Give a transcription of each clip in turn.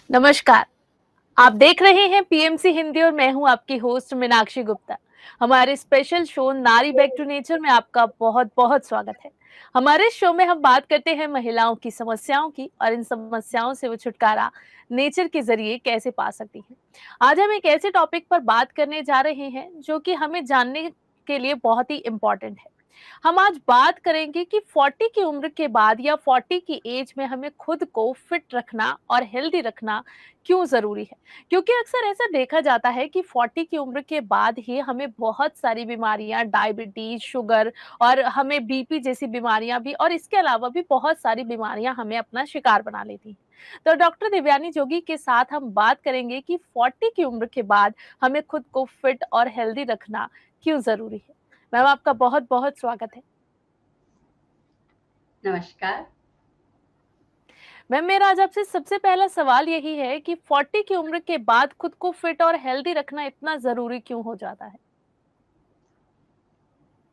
नमस्कार। आप देख रहे हैं पीएमसी हिंदी और मैं हूं आपकी होस्ट मीनाक्षी गुप्ता। हमारे स्पेशल शो नारी बैक टू नेचर में आपका बहुत बहुत स्वागत है। हमारे शो में हम बात करते हैं महिलाओं की समस्याओं की और इन समस्याओं से वो छुटकारा नेचर के जरिए कैसे पा सकती हैं। आज हम एक ऐसे टॉपिक पर बात करने जा रहे हैं जो कि हमें जानने के लिए बहुत ही इम्पोर्टेंट है। हम आज बात करेंगे कि 40 की उम्र के बाद या 40 की एज में हमें खुद को फिट रखना और हेल्दी रखना क्यों जरूरी है। क्योंकि अक्सर ऐसा देखा जाता है कि 40 की उम्र के बाद ही हमें बहुत सारी बीमारियां, डायबिटीज, शुगर और हमें बीपी जैसी बीमारियां भी, और इसके अलावा भी बहुत सारी बीमारियां हमें अपना शिकार बना लेती हैं। तो डॉक्टर दिव्यानी जोगी के साथ हम बात करेंगे कि 40 की उम्र के बाद हमें खुद को फिट और हेल्दी रखना क्यों जरूरी है। मैम, आपका बहुत बहुत स्वागत है। नमस्कार। मैम, मेरा आज आपसे सबसे पहला सवाल यही है कि 40 की उम्र के बाद खुद को फिट और हेल्दी रखना इतना जरूरी क्यों हो जाता है?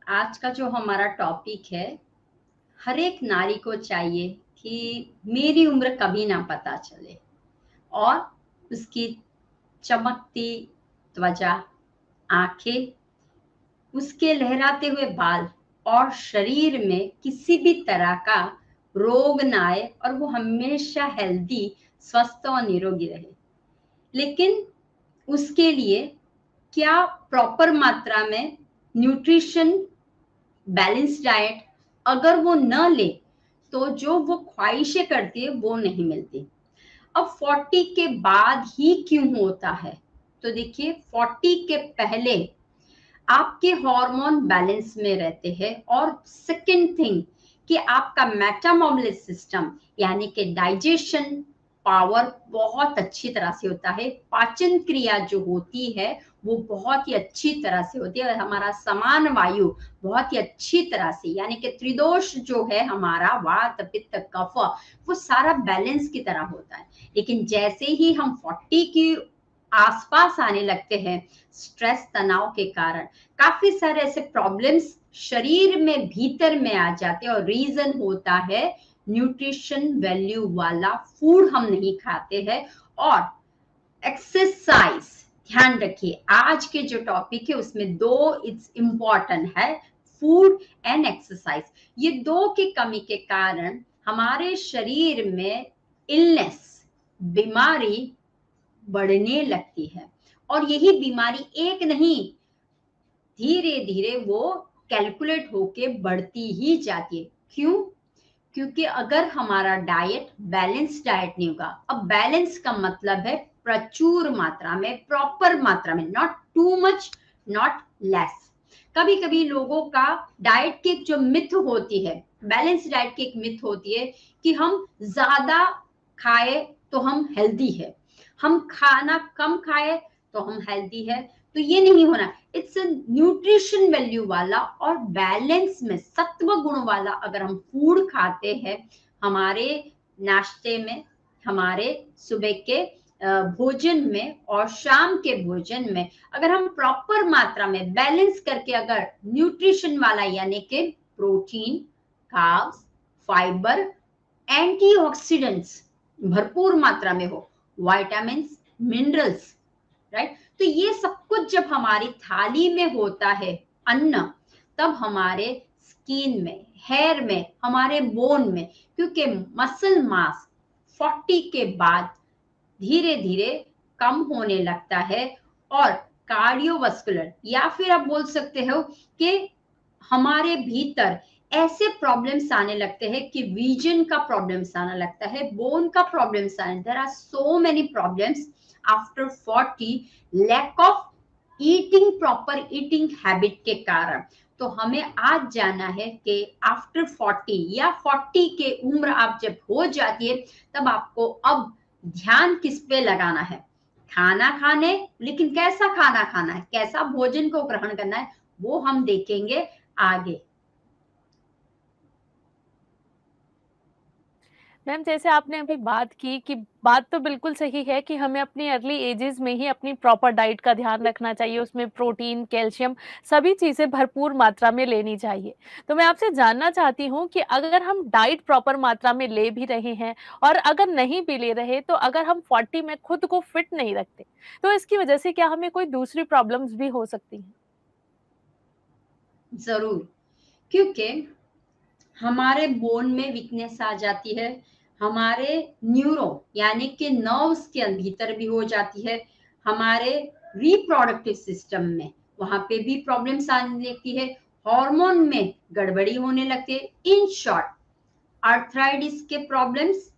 आज का जो हमारा टॉपिक है, हर एक नारी को चाहिए कि मेरी उम्र कभी ना पता चले और उसकी चमकती त्वचा, आंखें, उसके लहराते हुए बाल और शरीर में किसी भी तरह का रोग ना आए और वो हमेशा हेल्दी, स्वस्थ और निरोगी रहे। लेकिन उसके लिए क्या प्रॉपर मात्रा में न्यूट्रिशन, बैलेंस डाइट अगर वो न ले तो जो वो ख्वाहिशें करती है वो नहीं मिलती। अब 40 के बाद ही क्यों होता है? तो देखिए, 40 के पहले आपके हार्मोन बैलेंस में रहते हैं और सेकंड थिंग कि आपका मेटाबॉलिक सिस्टम यानी कि डाइजेशन पावर बहुत अच्छी तरह से होता है। पाचन क्रिया जो होती है वो बहुत ही अच्छी तरह से होती है और हमारा समान वायु बहुत ही अच्छी तरह से, यानी कि त्रिदोष जो है हमारा, वात पित्त कफ, वो सारा बैलेंस की तरह होता है। लेकिन जैसे ही हम 40 की आसपास आने लगते हैं, स्ट्रेस तनाव के कारण काफी सारे ऐसे प्रॉब्लम्स शरीर में भीतर में आ जाते हैं और रीजन होता है न्यूट्रिशन वैल्यू वाला फूड हम नहीं खाते हैं और एक्सरसाइज। ध्यान रखिए, आज के जो टॉपिक है उसमें दो इट्स इम्पॉर्टेंट है, फूड एंड एक्सरसाइज। ये दो की कमी के कारण हमारे शरीर में इलनेस, बीमारी बढ़ने लगती है और यही बीमारी एक नहीं, धीरे धीरे वो कैलकुलेट होके बढ़ती ही जाती है। क्यों? क्योंकि अगर हमारा डाइट बैलेंस डाइट नहीं होगा, अब बैलेंस का मतलब है प्रचुर मात्रा में, प्रॉपर मात्रा में, not too much, not less. कभी कभी लोगों का डाइट की जो मिथ होती है, बैलेंस डाइट की एक मिथ होती है कि हम ज्यादा खाए तो हम हेल्दी है, हम खाना कम खाए तो हम हेल्दी है। तो ये नहीं होना। इट्स न्यूट्रिशन वैल्यू वाला और बैलेंस में सत्व गुण वाला अगर हम फूड खाते हैं, हमारे नाश्ते में, हमारे सुबह के भोजन में और शाम के भोजन में अगर हम प्रॉपर मात्रा में बैलेंस करके अगर न्यूट्रिशन वाला यानी कि प्रोटीन, कार्ब्स, फाइबर, एंटीऑक्सीडेंट्स भरपूर मात्रा में हो, विटामिन्स, मिनरल्स, राइट, तो ये सब कुछ जब हमारी थाली में होता है अन्न, तब हमारे स्किन में, हेयर में, हमारे बोन में, क्योंकि मसल मास 40 के बाद धीरे धीरे कम होने लगता है और कार्डियोवास्कुलर या फिर आप बोल सकते हो कि हमारे भीतर ऐसे प्रॉब्लम्स आने लगते हैं कि विजन का प्रॉब्लम्स आने लगता है, बोन का प्रॉब्लम्स आने, there are so many problems after 40, lack of eating, proper eating habit के कारण। तो हमें आज जाना है कि आफ्टर 40 या 40 के उम्र आप जब हो जाती है, तब आपको अब ध्यान किस पे लगाना है? खाना खाने, लेकिन कैसा खाना खाना है, कैसा भोजन को ग्रहण करना है, वो हम देखेंगे आगे। मैम जैसे आपने अभी बात की कि बात तो बिल्कुल सही है कि हमें अपनी अर्ली एजेस में ही अपनी प्रॉपर डाइट का ध्यान रखना चाहिए, उसमें प्रोटीन, कैल्शियम सभी चीज़ें भरपूर मात्रा में लेनी चाहिए। तो मैं आपसे जानना चाहती हूँ कि अगर हम डाइट प्रॉपर मात्रा में ले भी रहे हैं और अगर नहीं भी ले रहे, तो अगर हम 40 में खुद को फिट नहीं रखते, तो इसकी वजह से क्या हमें कोई दूसरी प्रॉब्लम्स भी हो सकती हैं? ज़रूर, क्योंकि हमारे बोन में वीकनेस आ जाती है, हमारे न्यूरो यानी कि नर्व्स के भीतर भी हो जाती है, हमारे रिप्रोडक्टिव सिस्टम में वहां पे भी प्रॉब्लम्स आने लगती है, हार्मोन में गड़बड़ी होने लगती है। इन शॉर्ट, आर्थराइटिस के प्रॉब्लम्स,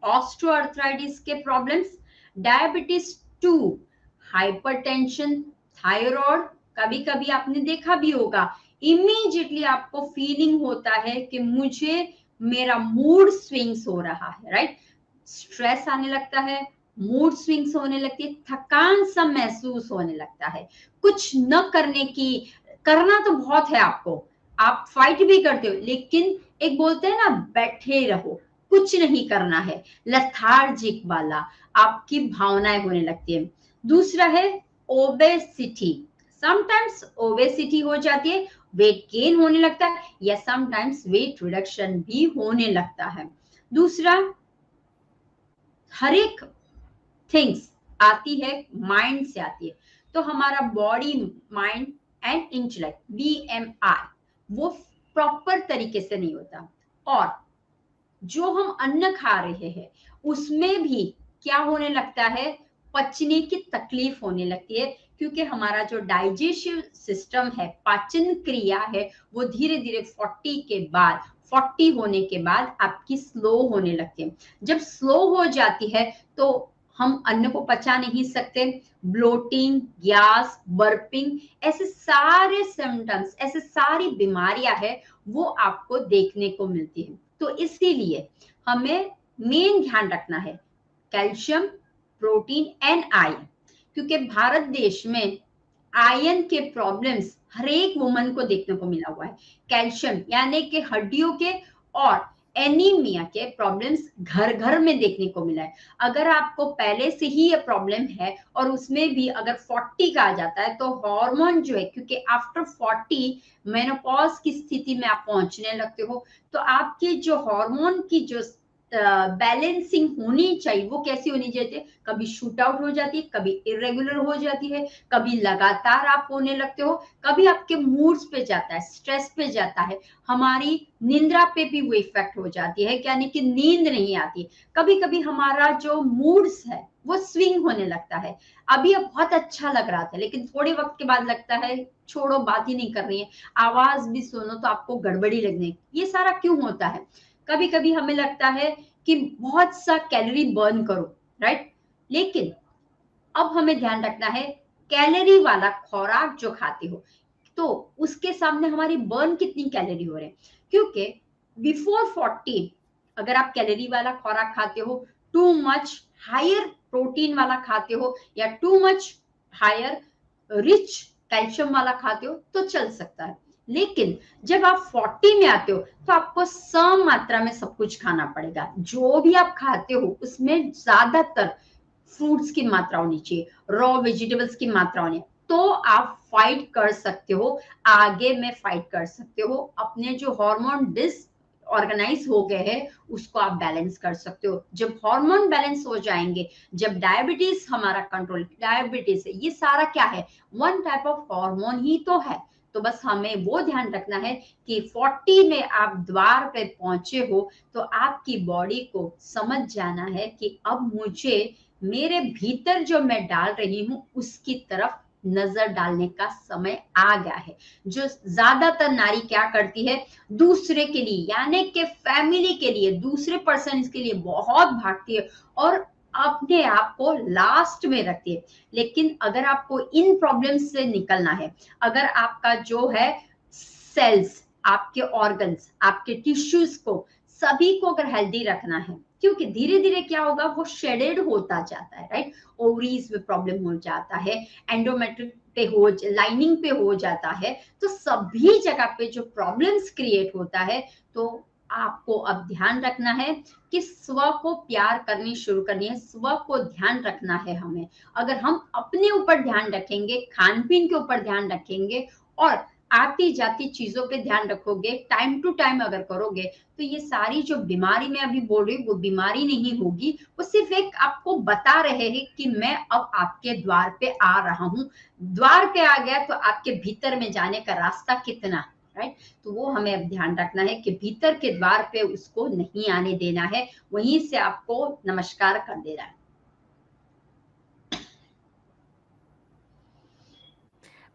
ऑस्टियोआर्थराइटिस के प्रॉब्लम्स, डायबिटीज 2, हाइपरटेंशन, थायराइड, कभी कभी आपने देखा भी होगा, इमीडिएटली आपको फीलिंग होता है कि मुझे मेरा मूड स्विंग्स हो रहा है, राइट? स्ट्रेस आने लगता है, मूड स्विंग्स होने लगती है, थकान सा महसूस होने लगता है, कुछ न करने की, करना तो बहुत है आपको, आप फाइट भी करते हो, लेकिन एक बोलते हैं ना, बैठे रहो, कुछ नहीं करना है, लथार्जिक वाला आपकी भावनाएं होने लगती है। दूसरा है ओबेसिटी, समटाइम्स ओबेसिटी हो जाती है, वेट गेन होने लगता है, या समटाइम्स वेट रिडक्शन भी होने लगता है। दूसरा, हर एक थिंग्स आती है माइंड से आती है, तो हमारा body mind and intellect BMI वो प्रॉपर तरीके से नहीं होता, और जो हम अन्न खा रहे हैं उसमें भी क्या होने लगता है, पचने की तकलीफ होने लगती है, क्योंकि हमारा जो डाइजेस्टिव सिस्टम है, पाचन क्रिया है, वो धीरे धीरे 40 होने के बाद आपकी स्लो होने लगती है। जब स्लो हो जाती है तो हम अन्न को पचा नहीं सकते, ब्लोटिंग, गैस, बर्पिंग, ऐसे सारे सिम्टम्स, ऐसे सारी बीमारियां है वो आपको देखने को मिलती है। तो इसीलिए हमें मेन ध्यान रखना है कैल्शियम, प्रोटीन एंड आयरन, क्योंकि भारत देश में आयरन के प्रॉब्लम्स हर एक वुमन को देखने को मिला हुआ है। कैल्शियम यानी कि हड्डियों के, और एनीमिया के प्रॉब्लम्स घर घर में देखने को मिला है। अगर आपको पहले से ही ये प्रॉब्लम है और उसमें भी अगर 40 का आ जाता है, तो हार्मोन जो है, क्योंकि आफ्टर 40 मेनोपॉज की स्थिति में आप पहुंचने लगते हो, तो आपके जो हार्मोन की जो बैलेंसिंग होनी चाहिए वो कैसी होनी चाहिए, कभी शूट आउट हो जाती है, कभी इरेगुलर हो जाती है, कभी लगातार आप होने लगते हो, कभी आपके मूड्स पे जाता है, स्ट्रेस पे जाता है, हमारी निंद्रा पे भी वो इफेक्ट हो जाती है, यानी कि नींद नहीं आती, कभी कभी हमारा जो मूड्स है वो स्विंग होने लगता है। अभी अब बहुत अच्छा लग रहा था, लेकिन थोड़े वक्त के बाद लगता है छोड़ो, बात ही नहीं कर रही है, आवाज भी सुनो तो आपको गड़बड़ी लगने। ये सारा क्यों होता है? कभी कभी हमें लगता है कि बहुत सा कैलोरी बर्न करो, राइट? लेकिन अब हमें ध्यान रखना है, कैलोरी वाला खुराक जो खाते हो, तो उसके सामने हमारी बर्न कितनी कैलोरी हो रहे हैं, क्योंकि बिफोर 40 अगर आप कैलोरी वाला खुराक खाते हो, टू मच हायर प्रोटीन वाला खाते हो, या too much higher rich calcium वाला खाते हो, तो चल सकता है। लेकिन जब आप 40 में आते हो तो आपको सम मात्रा में सब कुछ खाना पड़ेगा, जो भी आप खाते हो उसमें ज्यादातर फ्रूट्स की मात्रा होनी चाहिए, रॉ वेजिटेबल्स की मात्रा होनी, तो आप फाइट कर सकते हो, आगे में फाइट कर सकते हो, अपने जो हार्मोन डिस ऑर्गेनाइज हो गए हैं उसको आप बैलेंस कर सकते हो। जब हार्मोन बैलेंस हो जाएंगे, जब डायबिटीज हमारा कंट्रोल, डायबिटीज है ये सारा क्या है, वन टाइप ऑफ हार्मोन ही तो है। तो बस हमें वो ध्यान रखना है कि 40 में आप द्वार पे पहुंचे हो तो आपकी बॉडी को समझ जाना है कि अब मुझे मेरे भीतर जो मैं डाल रही हूं उसकी तरफ नजर डालने का समय आ गया है। जो ज्यादातर नारी क्या करती है, दूसरे के लिए यानी कि फैमिली के लिए, दूसरे पर्सन के लिए बहुत भागती है और अपने आप को लास्ट में रखती है। लेकिन अगर आपको इन प्रॉब्लम्स से निकलना है, अगर आपका जो है सेल्स, आपके ऑर्गन्स, आपके टिश्यूज को, सभी को अगर हेल्दी रखना है, क्योंकि धीरे धीरे क्या होगा, वो शेडेड होता जाता है, राइट? ओवरीज में प्रॉब्लम हो जाता है, एंडोमेट्रिक पे हो, लाइनिंग पे हो जाता है, तो सभी जगह पे जो प्रॉब्लम्स क्रिएट होता है, तो आपको अब ध्यान रखना है कि स्व को प्यार करनी शुरू करनी है, स्व को ध्यान रखना है हमें। अगर हम अपने ऊपर ध्यान रखेंगे, खान पीन के ऊपर ध्यान रखेंगे और आती जाती चीजों पे ध्यान रखोगे, टाइम टू टाइम अगर करोगे, तो ये सारी जो बीमारी मैं अभी बोल रही हूँ वो बीमारी नहीं होगी, वो सिर्फ एक आपको बता रहे हैं कि मैं अब आपके द्वार पे आ रहा हूँ। द्वार पे आ गया तो आपके भीतर में जाने का रास्ता कितना, राइट? तो वो हमें अब ध्यान रखना है कि भीतर के द्वार पे उसको नहीं आने देना है, वहीं से आपको नमस्कार कर देना है।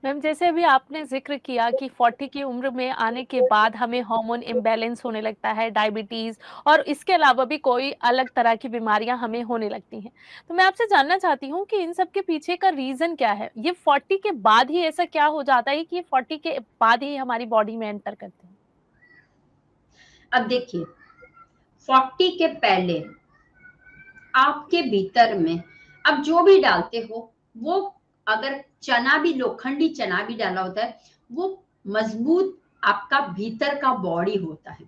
मैम, जैसे अभी आपने ज़िक्र किया कि 40 की उम्र में आने के बाद हमें हार्मोन इम्बैलेंस होने लगता है, डायबिटीज़ और इसके अलावा भी कोई अलग तरह की बीमारियाँ हमें होने लगती हैं। तो मैं आपसे जानना चाहती हूँ कि इन सब के पीछे का रीज़न क्या है? ये 40 के बाद ही ऐसा क्या हो जाता है कि ये 40 के बाद ही हमारी बॉडी में एंटर करते हैं? अब देखिए, 40 के पहले आपके भीतर में अब जो भी डालते हो, वो अगर चना भी, लोखंडी चना भी डाला होता है, वो मजबूत आपका भीतर का बॉडी होता है,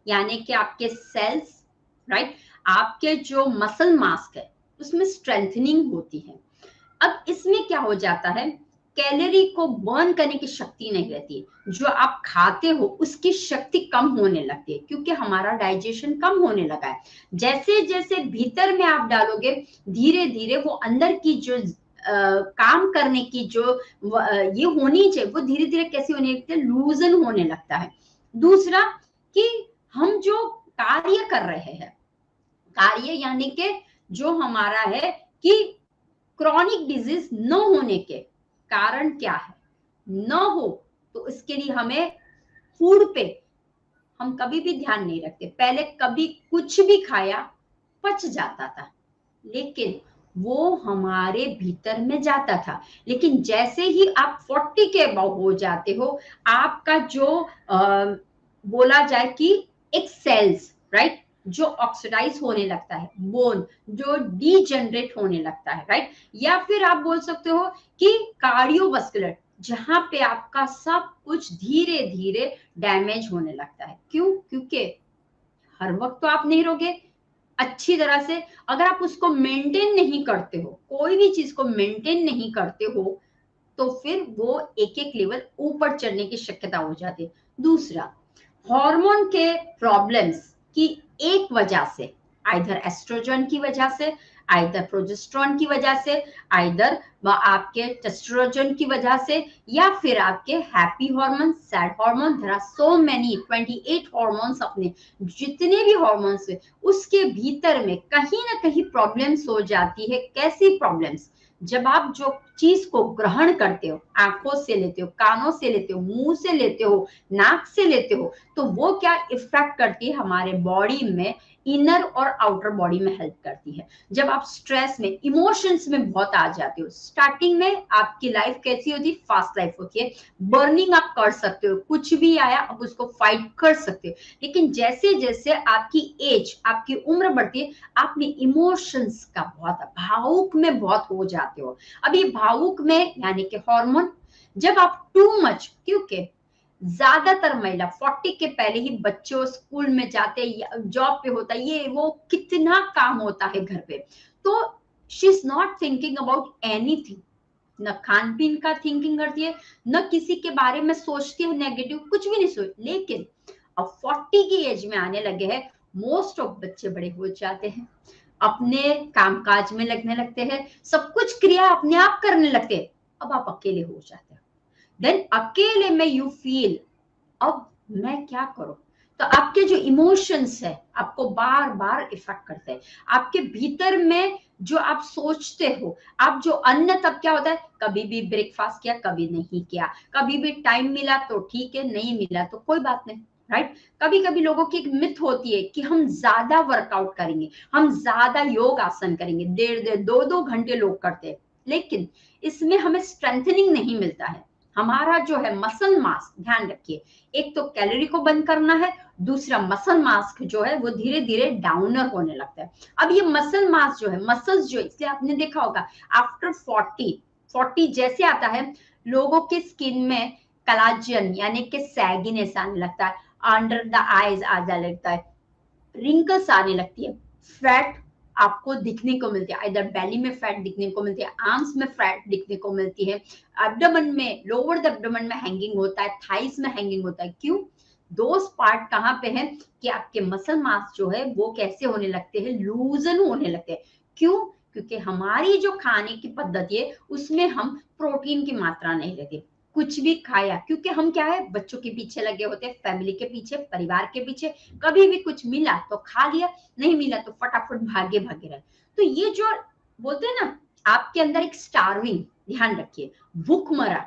यानी कि आपके सेल्स, राइट, आपके जो मसल मास है उसमें स्ट्रेंथनिंग होती है। अब इसमें क्या हो जाता है, कैलोरी को बर्न करने की शक्ति नहीं रहती, जो आप खाते हो उसकी शक्ति कम होने लगती है, क्योंकि हमारा डाइजेशन कम होने लगा है। जैसे जैसे भीतर में आप डालोगे, धीरे धीरे वो अंदर की जो काम करने की जो ये होनी चाहिए, वो धीरे धीरे कैसे होने लगती है, लूजन होने लगता है। दूसरा कि हम जो कार्य कर रहे हैं, कार्य यानी कि जो हमारा है कि क्रॉनिक डिजीज न होने के कारण क्या है, न हो तो इसके लिए हमें फूड पे हम कभी भी ध्यान नहीं रखते। पहले कभी कुछ भी खाया पच जाता था, लेकिन वो हमारे भीतर में जाता था। लेकिन जैसे ही आप 40 के अबव हो जाते हो, आपका जो बोला जाए कि एक सेल्स, राइट, जो ऑक्सीडाइज होने लगता है, बोन जो डीजनरेट होने लगता है, राइट, या फिर आप बोल सकते हो कि कार्डियोवास्कुलर, जहां पे आपका सब कुछ धीरे धीरे डैमेज होने लगता है। क्यों? क्योंकि हर वक्त तो आप नहीं रहोगे अच्छी तरह से। अगर आप उसको मेंटेन नहीं करते हो, कोई भी चीज को मेंटेन नहीं करते हो, तो फिर वो एक एक लेवल ऊपर चढ़ने की शक्यता हो जाती है। दूसरा, हार्मोन के प्रॉब्लम्स की एक वजह से, आइदर एस्ट्रोजन की वजह से, आइदर प्रोजेस्टेरोन की वजह से, आइदर आपके टेस्टोस्टेरोन की वजह से, या फिर आपके happy hormone, sad hormone, there are so many 28 hormones, अपने जितने भी हार्मोन्स है उसके भीतर में कहीं ना कहीं प्रॉब्लम्स हो जाती है। कैसी प्रॉब्लम्स? जब आप जो चीज को ग्रहण करते हो, आंखों से लेते हो, कानों से लेते हो, मुंह से लेते हो, नाक से लेते हो, तो वो क्या इफेक्ट करती है हमारे बॉडी में, इनर और आउटर बॉडी में हेल्प करती है। जब आप स्ट्रेस में, इमोशंस में बहुत आ जाते हो, स्टार्टिंग में आपकी लाइफ कैसी होती है, फास्ट लाइफ होती है, बर्निंग आप कर सकते हो, कुछ भी आया आप उसको फाइट कर सकते हो। लेकिन जैसे जैसे आपकी एज, आपकी उम्र बढ़ती है, आप में इमोशंस का बहुत, भावुक में बहुत हो जाते हो। अब ये भावुक में यानी कि हार्मोन, जब आप टू मच, क्योंकि ज्यादातर महिला 40 के पहले ही बच्चों स्कूल में जाते, जॉब पे होता, ये वो कितना काम होता है घर पे, तो she is not thinking about anything, न खान पीन का थिंकिंग करती है, न किसी के बारे में सोचती है नेगेटिव, कुछ भी नहीं सोच। लेकिन अब 40 की एज में आने लगे हैं, मोस्ट ऑफ बच्चे बड़े हो जाते हैं, अपने कामकाज में लगने लगते हैं, सब कुछ क्रिया अपने आप करने लगते हैं, अब आप अकेले हो जाते हो। देन अकेले में यू फील, अब मैं क्या करूं? तो आपके जो इमोशंस है आपको बार बार इफेक्ट करते हैं, आपके भीतर में जो आप सोचते हो, आप जो अन्न, तब क्या होता है, कभी भी ब्रेकफास्ट किया, कभी नहीं किया, कभी भी टाइम मिला तो ठीक है, नहीं मिला तो कोई बात नहीं, राइट। कभी कभी लोगों की एक मिथ होती है कि हम ज्यादा वर्कआउट करेंगे, हम ज्यादा योग आसन करेंगे, 1.5 2 घंटे लोग करते हैं, लेकिन इसमें हमें स्ट्रेंथनिंग नहीं मिलता है। हमारा जो है मसल मास, ध्यान रखिए, एक तो कैलोरी को बंद करना है, दूसरा मसल मास जो है वो धीरे धीरे डाउनर होने लगता है। अब ये मसल मास जो है, मसल्स जो, इसलिए आपने देखा होगा आफ्टर 40 जैसे आता है, लोगों के स्किन में कलाजन यानी कि सैगिनेस आने लगता है। अंडर द आईज आ जाने लगता है, रिंकल्स आने लगती है, फैट आपको दिखने को मिलती है, इधर बेली में फैट दिखने को मिलती है, आर्म्स में फैट दिखने को मिलती है, एब्डोमेन में, लोअर द एब्डोमेन में हैंगिंग होता है, थाइस में हैंगिंग होता है। क्यों? दोस्त पार्ट कहाँ पे है कि आपके मसल मास जो है वो कैसे होने लगते हैं, लूजन होने लगते हैं। क्यों? क्योंकि हमारी जो खाने की पद्धति है उसमें हम प्रोटीन की मात्रा नहीं लेते, कुछ भी खाया, क्योंकि हम क्या है, बच्चों के पीछे लगे होते हैं, फैमिली के पीछे, परिवार के पीछे, कभी भी कुछ मिला तो खा लिया, नहीं मिला तो फटाफट भागे भागे रहे। तो ये जो बोलते हैं ना, आपके अंदर एक स्टार्विंग, ध्यान रखिए, भूखमरा,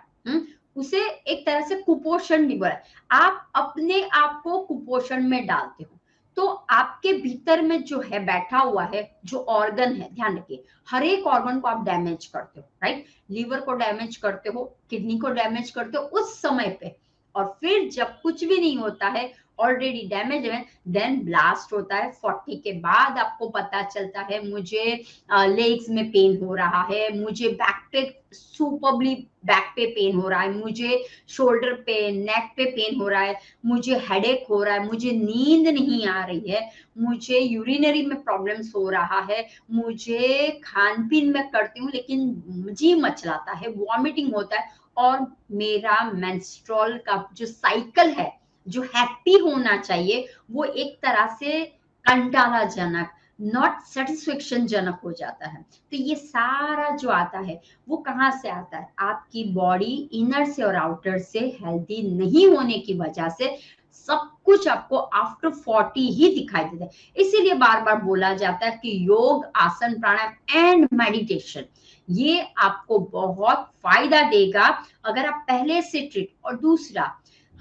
उसे एक तरह से कुपोषण भी बोला। आप अपने आप को कुपोषण में डालते हो, तो आपके भीतर में जो है बैठा हुआ है, जो ऑर्गन है, ध्यान रखिए, हर एक ऑर्गन को आप डैमेज करते हो, राइट? लीवर को डैमेज करते हो, किडनी को डैमेज करते हो उस समय पे, और फिर जब कुछ भी नहीं होता है, ऑलरेडी डैमेज है, देन ब्लास्ट होता है। 40 के बाद आपको पता चलता है मुझे लेग्स में पेन हो रहा है, मुझे बैक पे, सुपरबली बैक पे पेन हो रहा है, मुझे शोल्डर पे, नेक पे पेन हो रहा है, मुझे हेडेक हो रहा है, मुझे नींद नहीं आ रही है, मुझे यूरिनरी में प्रॉब्लम्स हो रहा है, मुझे खान पीन में करती हूँ लेकिन जी मचलाता है, वॉमिटिंग होता है, और मेरा मेंस्ट्रुअल का जो साइकिल है, जो हैप्पी होना चाहिए, वो एक तरह से कंटालाजनक, नॉट सेटिस्फेक्शन जनक हो जाता है। तो ये सारा जो आता है वो कहाँ से आता है? आपकी बॉडी इनर से और आउटर से हेल्दी नहीं होने की वजह से सब कुछ आपको आफ्टर 40 ही दिखाई देता है। इसीलिए बार बार बोला जाता है कि योग, आसन, प्राणायाम एंड मेडिटेशन, ये आपको बहुत फायदा देगा अगर आप पहले से ट्रीट। और दूसरा,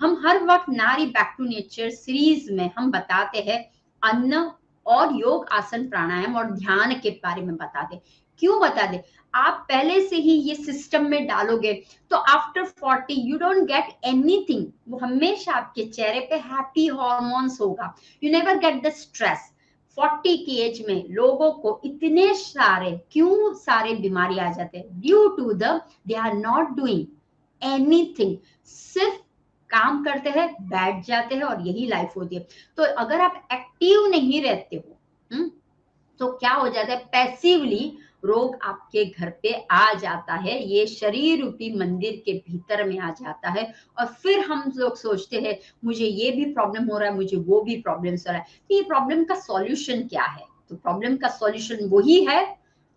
हम हर वक्त नारी बैक टू नेचर सीरीज में हम बताते हैं अन्न और योग, आसन, प्राणायाम और ध्यान के बारे में बताते। क्यों बताते? आप पहले से ही ये सिस्टम में डालोगे तो after 40 you don't get anything, वो हमेशा आपके चेहरे पे हैप्पी हॉर्मोन्स होगा, you never get the stress. 40 की एज में लोगों को इतने सारे, क्यों सारे बीमारी आ जाते हैं? Due to the they are not doing anything, सिर्फ काम करते हैं, बैठ जाते हैं, और यही लाइफ होती है। तो अगर आप एक्टिव नहीं रहते हो, तो क्या हो जाता है, पैसिवली रोग आपके घर पे आ जाता है, ये शरीर रूपी मंदिर के भीतर में आ जाता है, और फिर हम लोग सोचते हैं मुझे ये भी प्रॉब्लम हो रहा है, मुझे वो भी प्रॉब्लम हो रहा है। तो ये प्रॉब्लम का सॉल्यूशन क्या है? तो प्रॉब्लम का सॉल्यूशन वही है,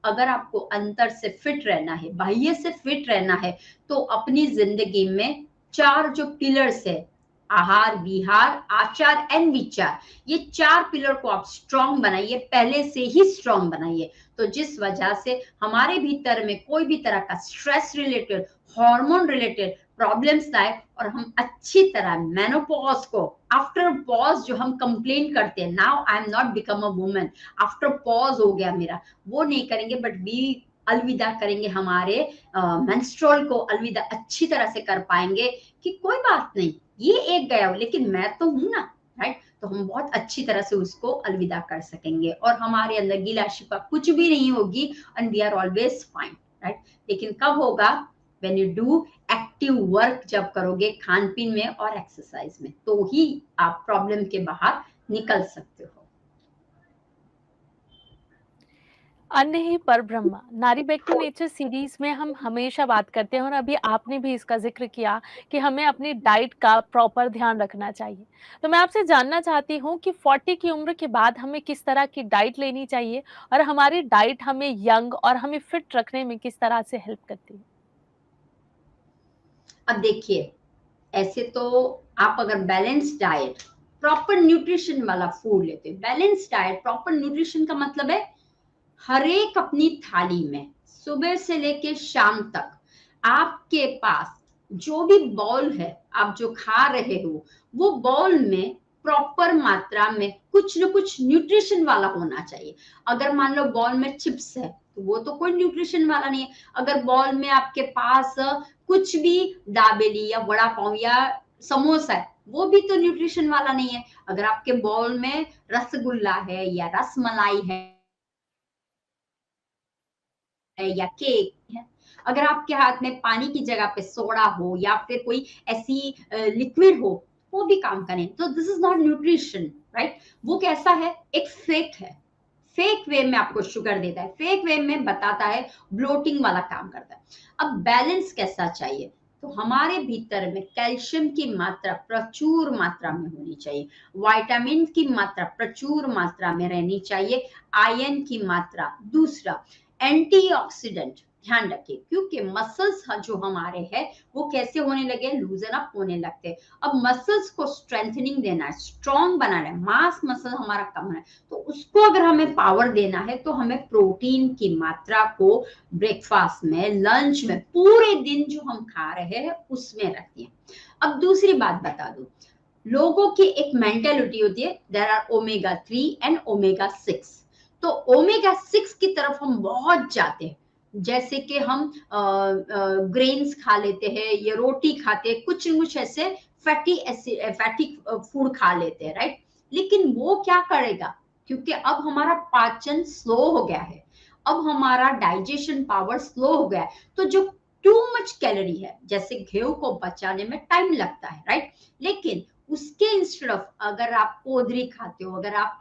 अगर आपको अंतर से फिट रहना है, बाह्य से फिट रहना है, तो अपनी जिंदगी में 4 जो पिलर्स है, आहार, विहार, आचार एंड विचार, ये 4 पिलर को आप स्ट्रांग बनाइए, पहले से ही स्ट्रांग बनाइए। तो जिस वजह से हमारे भीतर में कोई भी तरह का stress related, hormone related problems आए, और हम अच्छी तरह मेनोपॉज को, आफ्टर पॉज जो हम कंप्लेन करते हैं, now I am not become a woman, after pause हो गया मेरा, वो नहीं करेंगे, बट वी अलविदा करेंगे, हमारे मेंस्ट्रुअल को अलविदा अच्छी तरह से कर पाएंगे कि कोई बात नहीं, ये एक गया हो लेकिन मैं तो हूं ना, राइट? तो हम बहुत अच्छी तरह से उसको अलविदा कर सकेंगे, और हमारे अंदर गिला शिकवा कुछ भी नहीं होगी, and we are always fine, right? लेकिन कब होगा? When you do active work, जब करोगे खान पीन में और एक्सरसाइज में, तो ही आप प्रॉब्लम के बाहर निकल सकते हो। अन्न ही परब्रह्म, नारी बैक टू नेचर सीरीज में हम हमेशा बात करते हैं और अभी आपने भी इसका जिक्र किया कि हमें अपनी डाइट का प्रॉपर ध्यान रखना चाहिए। तो मैं आपसे जानना चाहती हूँ कि 40 की उम्र के बाद हमें किस तरह की डाइट लेनी चाहिए और हमारी डाइट हमें यंग और हमें फिट रखने में किस तरह से हेल्प करती है? अब देखिए, ऐसे तो आप अगर बैलेंस डाइट, प्रॉपर न्यूट्रिशन वाला फूड लेते हैं, बैलेंस डाइट, प्रॉपर न्यूट्रिशन का मतलब है हर एक अपनी थाली में सुबह से लेके शाम तक आपके पास जो भी बाउल है, आप जो खा रहे हो, वो बाउल में प्रॉपर मात्रा में कुछ न कुछ न्यूट्रिशन वाला होना चाहिए। अगर मान लो बाउल में चिप्स है तो वो तो कोई न्यूट्रिशन वाला नहीं है। अगर बाउल में आपके पास कुछ भी दाबेली या वड़ा पाव या समोसा है, वो भी तो न्यूट्रिशन वाला नहीं है। अगर आपके बाउल में रसगुल्ला है या रसमलाई है या केक है, अगर आपके हाथ में पानी की जगह पे सोडा हो या फिर कोई ऐसी लिक्विड हो, वो भी काम करें। तो this is not nutrition, right? वो कैसा है, एक फेक है, फेक वे में आपको शुगर देता है, फेक वे में बताता है, ब्लोटिंग वाला काम करता है। अब बैलेंस कैसा चाहिए, तो हमारे भीतर में कैल्शियम की मात्रा प्रचुर मात्रा में होनी चाहिए, विटामिन की मात्रा प्रचुर मात्रा में रहनी चाहिए, आयरन की मात्रा, दूसरा एंटीऑक्सीडेंट ध्यान रखिए, क्योंकि मसल्स जो हमारे हैं वो कैसे होने लगे, लूजन अप होने लगते हैं। अब मसल्स को स्ट्रेंथनिंग देना है, स्ट्रॉन्ग बनाना है, मास मसल हमारा कम है, तो उसको अगर हमें पावर देना है तो हमें प्रोटीन की मात्रा को ब्रेकफास्ट में, लंच में, पूरे दिन जो हम खा रहे हैं उसमें रखिए। अब दूसरी बात बता दूं, लोगों की एक मेंटेलिटी होती है, there are omega 3 and omega 6। तो ओमेगा 6 की तरफ हम बहुत जाते हैं, जैसे कि हम ग्रेन्स खा लेते हैं या रोटी खाते हैं, कुछ न कुछ ऐसे फैटी फूड खा लेते हैं, राइट? लेकिन वो क्या करेगा, क्योंकि अब हमारा पाचन स्लो हो गया है, अब हमारा डाइजेशन पावर स्लो हो गया है, तो जो टू मच कैलोरी है, जैसे गेहूं को बचाने में टाइम लगता है, राइट? लेकिन उसके इंस्टेड ऑफ अगर आप पोदरी खाते हो, अगर आप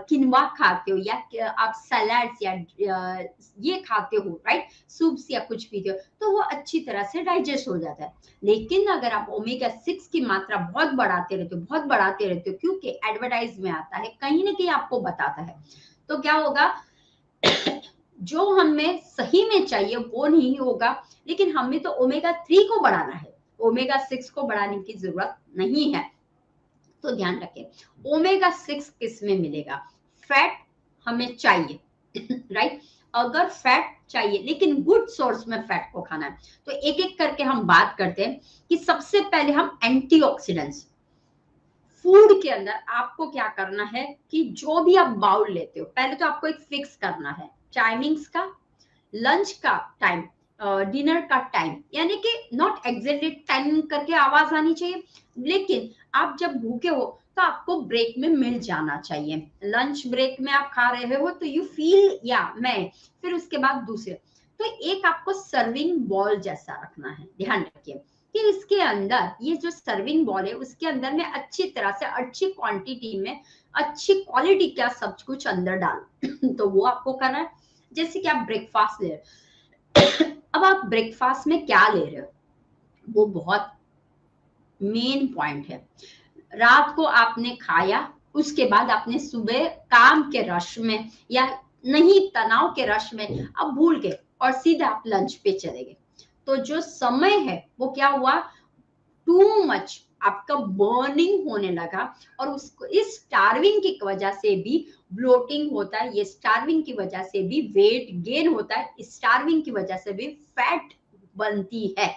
किनवा खाते हो, या आप सलाड्स या ये खाते हो, राइट, सूप्स या कुछ पीते हो, तो वो अच्छी तरह से डाइजेस्ट हो जाता है। लेकिन अगर आप ओमेगा 6 की मात्रा बहुत बढ़ाते रहते हो, बहुत बढ़ाते रहते हो, क्योंकि एडवर्टाइज में आता है, कहीं ना कहीं आपको बताता है, तो क्या होगा, जो हमें सही में चाहिए वो नहीं होगा, लेकिन हमें तो ओमेगा 3 को बढ़ाना है, ओमेगा 6 को बढ़ाने की जरूरत नहीं है। तो ध्यान रखें, ओमेगा 6 किस में मिलेगा, फैट हमें चाहिए, राइट? अगर फैट चाहिए, लेकिन गुड सोर्स में फैट को खाना है, तो एक एक करके हम बात करते हैं कि सबसे पहले हम एंटीऑक्सीडेंट्स, फूड के अंदर आपको क्या करना है कि जो भी आप बाउल लेते हो, पहले तो आपको एक फिक्स करना है टाइमिंग्स का, लंच का टाइम, डिनर का टाइम, यानी कि नॉट एग्जैक्टली टाइम करके आवाज आनी चाहिए, लेकिन आप जब भूखे हो तो आपको ब्रेक में मिल जाना चाहिए। लंच ब्रेक में आप खा रहे हो तो यू फील, या मैं, फिर उसके बाद दूसरे, तो एक आपको सर्विंग बॉल जैसा रखना है, ध्यान रखिए कि इसके अंदर ये जो सर्विंग बॉल है उसके अंदर में अच्छी तरह से, अच्छी क्वांटिटी में, अच्छी क्वालिटी का सब कुछ अंदर डाल तो वो आपको करना है। जैसे कि आप ब्रेकफास्ट ले रहे हो, अब आप ब्रेकफास्ट में क्या ले रहे हो, वो बहुत मेन पॉइंट है। रात को आपने खाया, उसके बाद आपने सुबह काम के रश में या नहीं तनाव के रश में अब भूल गए और सीधा आप लंच पे चले गए, तो जो समय है वो क्या हुआ, टू मच आपका बर्निंग होने लगा, और उसको इस स्टार्विंग की वजह से भी ब्लोटिंग होता है, ये स्टार्विंग की वजह से भी वेट गेन होता है, स्टार्विंग की वजह से भी फैट बनती है।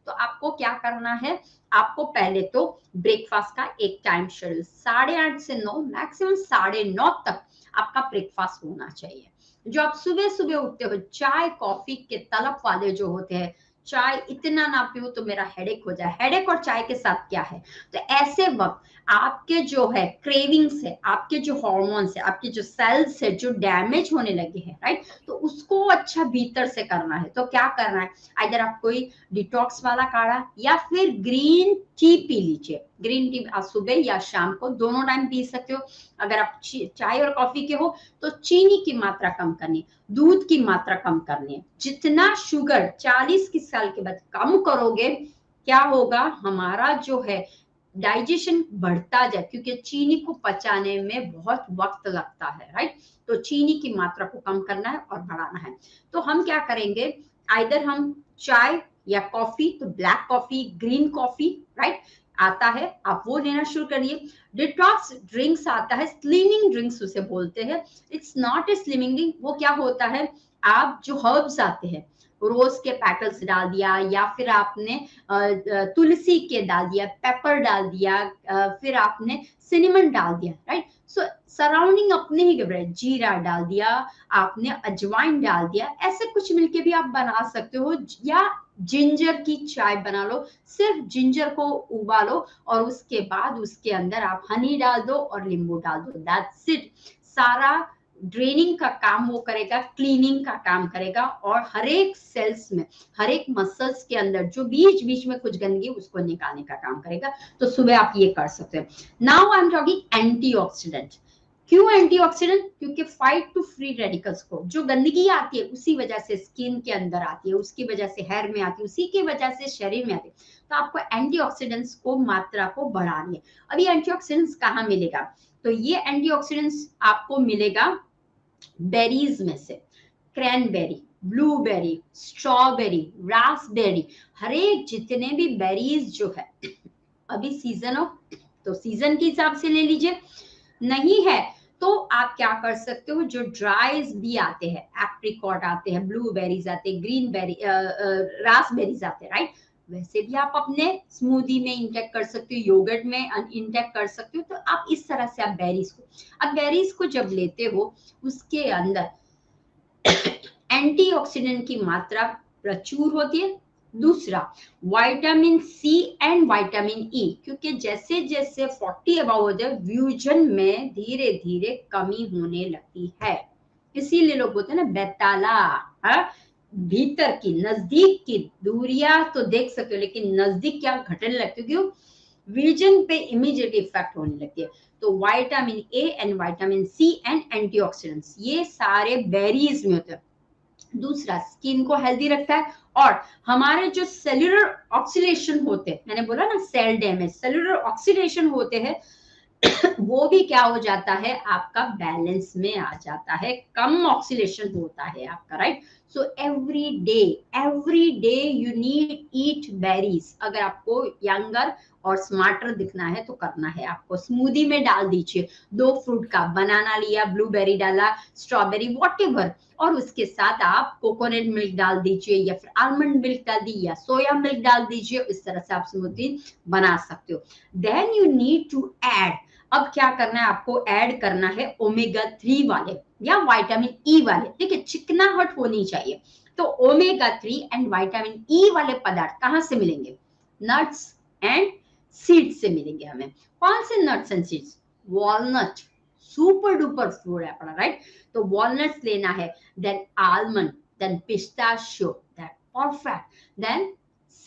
तो आपको क्या करना है, आपको पहले तो ब्रेकफास्ट का एक टाइम शेड्यूल 8:30 से 9, मैक्सिमम 9:30 तक आपका ब्रेकफास्ट होना चाहिए। जो आप सुबह सुबह उठते हो, चाय कॉफी के तलब वाले जो होते हैं, चाय इतना ना पीऊं तो मेरा हेडेक हो जाए, हेडेक और चाय के साथ क्या है, तो ऐसे वक्त आपके जो है क्रेविंग्स है, आपके जो हार्मोन्स है, आपके जो सेल्स है जो डैमेज होने लगे हैं, राइट, तो उसको अच्छा भीतर से करना है। तो क्या करना है, इधर आप कोई डिटॉक्स वाला काढ़ा या फिर ग्रीन टी पी लीजिए। ग्रीन टी आप सुबह या शाम को दोनों टाइम पी सकते हो। अगर आप चाय और कॉफी के हो तो चीनी की मात्रा कम करनी, दूध की मात्रा कम करनी है। जितना शुगर 40 की साल के बाद कम करोगे, क्या होगा, हमारा जो है डाइजेशन बढ़ता जाए, क्योंकि चीनी को पचाने में बहुत वक्त लगता है, राइट? तो चीनी की मात्रा को कम करना है और बढ़ाना है। तो हम क्या करेंगे, इधर हम चाय या कॉफी, तो black coffee, green coffee, right, आता है, आप वो लेना शुरू करिए। डिटॉक्स ड्रिंक्स आता है, स्लिमिंग ड्रिंक्स उसे बोलते हैं। It's not a slimming drink, वो क्या होता है, आप जो हर्ब्स आते हैं, रोज के पेटल्स डाल दिया, या फिर आपने तुलसी के डाल दिया, पेपर डाल दिया, फिर आपने सिनेमन डाल दिया, राइट? सो सराउंडिंग अपने ही घबराए, जीरा डाल दिया, आपने अजवाइन डाल दिया, ऐसे कुछ मिलके भी आप बना सकते हो, या जिंजर की चाय बना लो, सिर्फ जिंजर को उबालो और उसके बाद उसके अंदर आप हनी डाल दो और नींबू डाल दो, दैट्स इट। सारा ड्रेनिंग का काम वो करेगा, क्लीनिंग का काम करेगा, और हर एक सेल्स में, हर एक मसल्स के अंदर जो बीच बीच में कुछ गंदगी उसको निकालने का काम करेगा। तो सुबह आप ये कर सकते हैं। Now I am talking antioxidant. क्यों एंटीऑक्सीडेंट? क्योंकि फाइट टू फ्री रेडिकल्स को, जो गंदगी आती है उसी वजह से स्किन के अंदर आती है, उसकी वजह से हेयर में आती है, उसी की वजह से शरीर में आती है। तो आपको एंटीऑक्सीडेंट्स को मात्रा को बढ़ानी है। अभी एंटीऑक्सीडेंट्स कहाँ मिलेगा? तो ये एंटीऑक्सीडेंट्स आपको मिलेगा बेरीज में से, क्रैनबेरी, ब्लूबेरी, स्ट्रॉबेरी, रास्पबेरी, हर एक जितने भी बेरीज जो है, अभी सीजन हो तो सीजन के हिसाब से ले लीजिए, नहीं है तो आप क्या कर सकते हो, जो ड्राइज भी आते हैं, एप्रिकॉट आते हैं, ब्लूबेरीज आते हैं, ग्रीन बेरी, रास्पबेरीज आते हैं, राइट, वैसे भी आप अपने स्मूदी में इंटेक कर सकते हो, योगर्ट में इंटेक कर सकते हो। तो आप इस तरह से आप बेरीज को, अब बेरीज को जब लेते हो उसके अंदर एंटीऑक्सीडेंट की मात्रा प्रचुर होती है। दूसरा, vitamin C and vitamin E, क्योंकि जैसे जैसे 40 अबव होते हैं फ्यूजन में धीरे धीरे कमी होने लगती है, इसीलिए लोग बोलते हैं ना बेताला। भीतर की नजदीक की दूरियां तो देख सकते हो, लेकिन नजदीक क्या घटने लगती है, क्यों? विजन पे इमीडिएट इफेक्ट होने लगती है। तो vitamin A and vitamin C and antioxidants ये सारे बेरीज में होते हैं। दूसरा, स्किन को हेल्दी रखता है, और हमारे जो सेल्यूलर ऑक्सीडेशन होते हैं, मैंने बोला ना सेल डैमेज, सेल्यूलर ऑक्सीडेशन होते हैं, वो भी क्या हो जाता है, आपका बैलेंस में आ जाता है, कम ऑक्सीडेशन होता है आपका, right. So every day you need eat berries. अगर आपको यंगर और स्मार्टर दिखना है तो करना है आपको, स्मूदी में डाल दीजिए 2 फ्रूट का, बनाना लिया, ब्लूबेरी डाला, स्ट्रॉबेरी, व्हाटएवर, और उसके साथ आप कोकोनट मिल्क डाल दीजिए, या फिर आलमंड मिल्क डाल दी, या सोया मिल्क डाल दीजिए। इस तरह से आप स्मूदी बना सकते हो। Then you need to add, अब क्या करना है, आपको ऐड करना है ओमेगा 3 वाले या विटामिन ई वाले। देखिए चिकनाहट होनी चाहिए, तो ओमेगा 3 एंड विटामिन ई वाले पदार्थ कहां से मिलेंगे? नट्स एंड सीड्स से मिलेंगे हमें। कौन से nuts and seeds? Walnut, super duper fruit है अपना, राइट। तो वॉलनट्स लेना है, then almond, then pistachio, that perfect. Then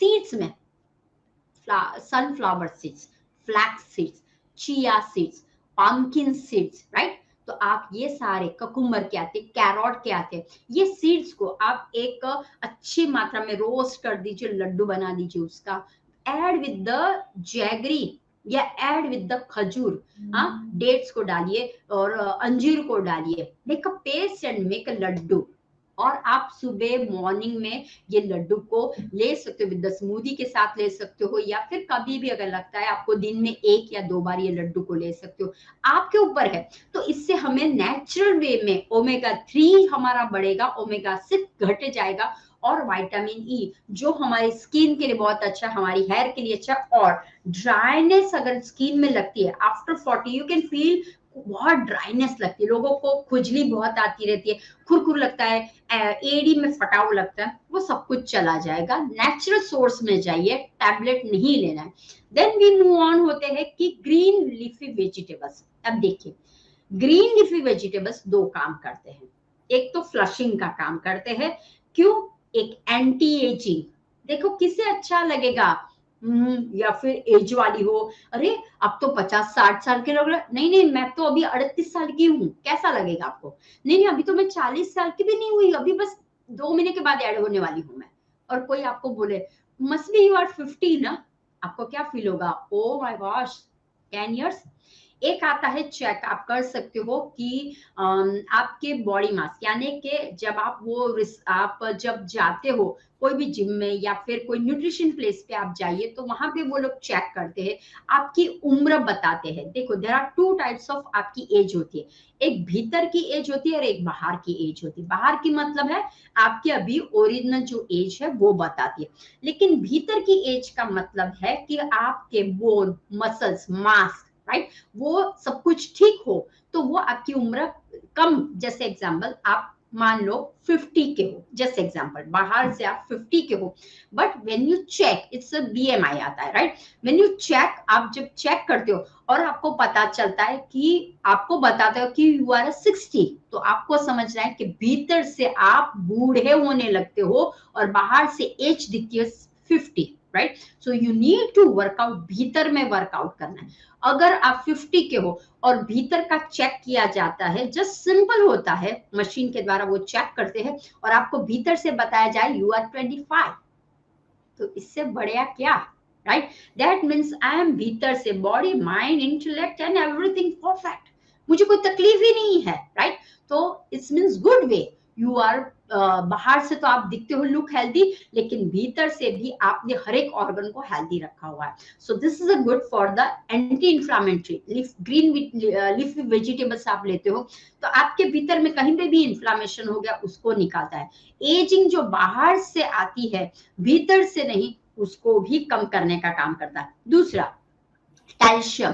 seeds में sunflower seeds, flax seeds, chia seeds, pumpkin seeds, right. तो आप ये सारे, ककुम्बर के आते, कैरोट के आते, ये सीड्स को आप एक अच्छी मात्रा में रोस्ट कर दीजिए, लड्डू बना दीजिए उसका, ऐड विद द जैगरी या add with the khajoor, dates को डालिए और अंजीर को डालिए, make a paste and make a laddoo. और आप सुबह मॉर्निंग में ये लड्डू को ले सकते हो, विद द स्मूदी के साथ ले सकते हो, या फिर कभी भी अगर लगता है आपको दिन में 1 या 2 बार ये लड्डू को ले सकते हो, आपके ऊपर है। तो इससे हमें नेचुरल वे में ओमेगा 3 हमारा बढ़ेगा, ओमेगा 6 घट जाएगा, और विटामिन ई जो हमारी स्किन के लिए बहुत अच्छा, हमारी हेयर के लिए अच्छा। और ड्राइनेस अगर स्किन में लगती है आफ्टर 40, यू कैन फील बहुत ड्राइनेस लगती है, लोगों को खुजली बहुत आती रहती है, खुरखुर लगता है, एड़ी में फटाव लगता है, वो सब कुछ चला जाएगा। नेचुरल सोर्स में जाइए, टैबलेट नहीं लेना है। देन वी मूव ऑन होते हैं कि ग्रीन लीफी वेजिटेबल्स। अब देखिए ग्रीन लीफी वेजिटेबल्स 2 काम करते हैं, एक तो फ्लशिंग का काम करते हैं, क्यों? एक एंटी एजिंग, देखो किसे अच्छा लगेगा, या फिर एज वाली हो, अरे अब तो 50-60 साल के लोग, नहीं नहीं मैं तो अभी 38 साल की हूँ, कैसा लगेगा आपको? नहीं नहीं अभी तो मैं 40 साल की भी नहीं हुई, अभी बस 2 महीने के बाद ऐड होने वाली हूँ मैं। और कोई आपको बोले मस्ट बी यू आर 50 ना, आपको क्या फील होगा? Oh my gosh 10 years. एक आता है चेक, आप कर सकते हो कि आपके बॉडी मास, यानी कि जब आप आप जब जाते हो कोई भी जिम में या फिर कोई न्यूट्रिशन प्लेस पे आप जाइए, तो वहां पे वो लोग चेक करते हैं, आपकी उम्र बताते हैं। देखो देयर आर 2 टाइप्स ऑफ आपकी एज होती है, एक भीतर की एज होती है और एक बाहर की एज होती है। बाहर की मतलब है आपकी अभी ओरिजिनल जो एज है वो बताती है, लेकिन भीतर की एज का मतलब है कि आपके बोन, मसल्स, मास, राइट, वो सब कुछ ठीक हो, तो वो आपकी उम्र कम, जैसे एग्जांपल आप मान लो 50 के हो, जस्ट एग्जांपल, बाहर से आप 50 के हो, but when you check, it's a BMI आता है, राइट? व्हेन यू चेक, आप जब चेक करते हो और आपको पता चलता है कि आपको बताते हो कि यू आर 60, तो आपको समझना है कि भीतर से आप बूढ़े होने लगते हो और बाहर से एज दिखती है 50, right? So you need to workout, भीतर में वर्कआउट करना है। अगर आप 50 के हो और भीतर का चेक किया जाता है, जस्ट सिंपल होता है, मशीन के द्वारा वो चेक करते हैं और आपको भीतर से बताया जाए यू आर 25, तो इससे बढ़िया क्या, right? That means I am भीतर से body mind intellect and everything perfect, मुझे कोई तकलीफ ही नहीं है, राइट? तो it's means good way, you are बाहर से तो आप दिखते हो लुक हेल्दी, लेकिन भीतर से भी आपने हर एक ऑर्गन को हेल्दी रखा हुआ है। So this is a good for the anti inflammatory leaf, green leafy vegetables आप लेते हो तो आपके भीतर में कहीं पे भी इंफ्लामेशन हो गया उसको निकालता है। एजिंग जो बाहर से आती है, भीतर से नहीं, उसको भी कम करने का काम करता है। दूसरा, कैल्शियम,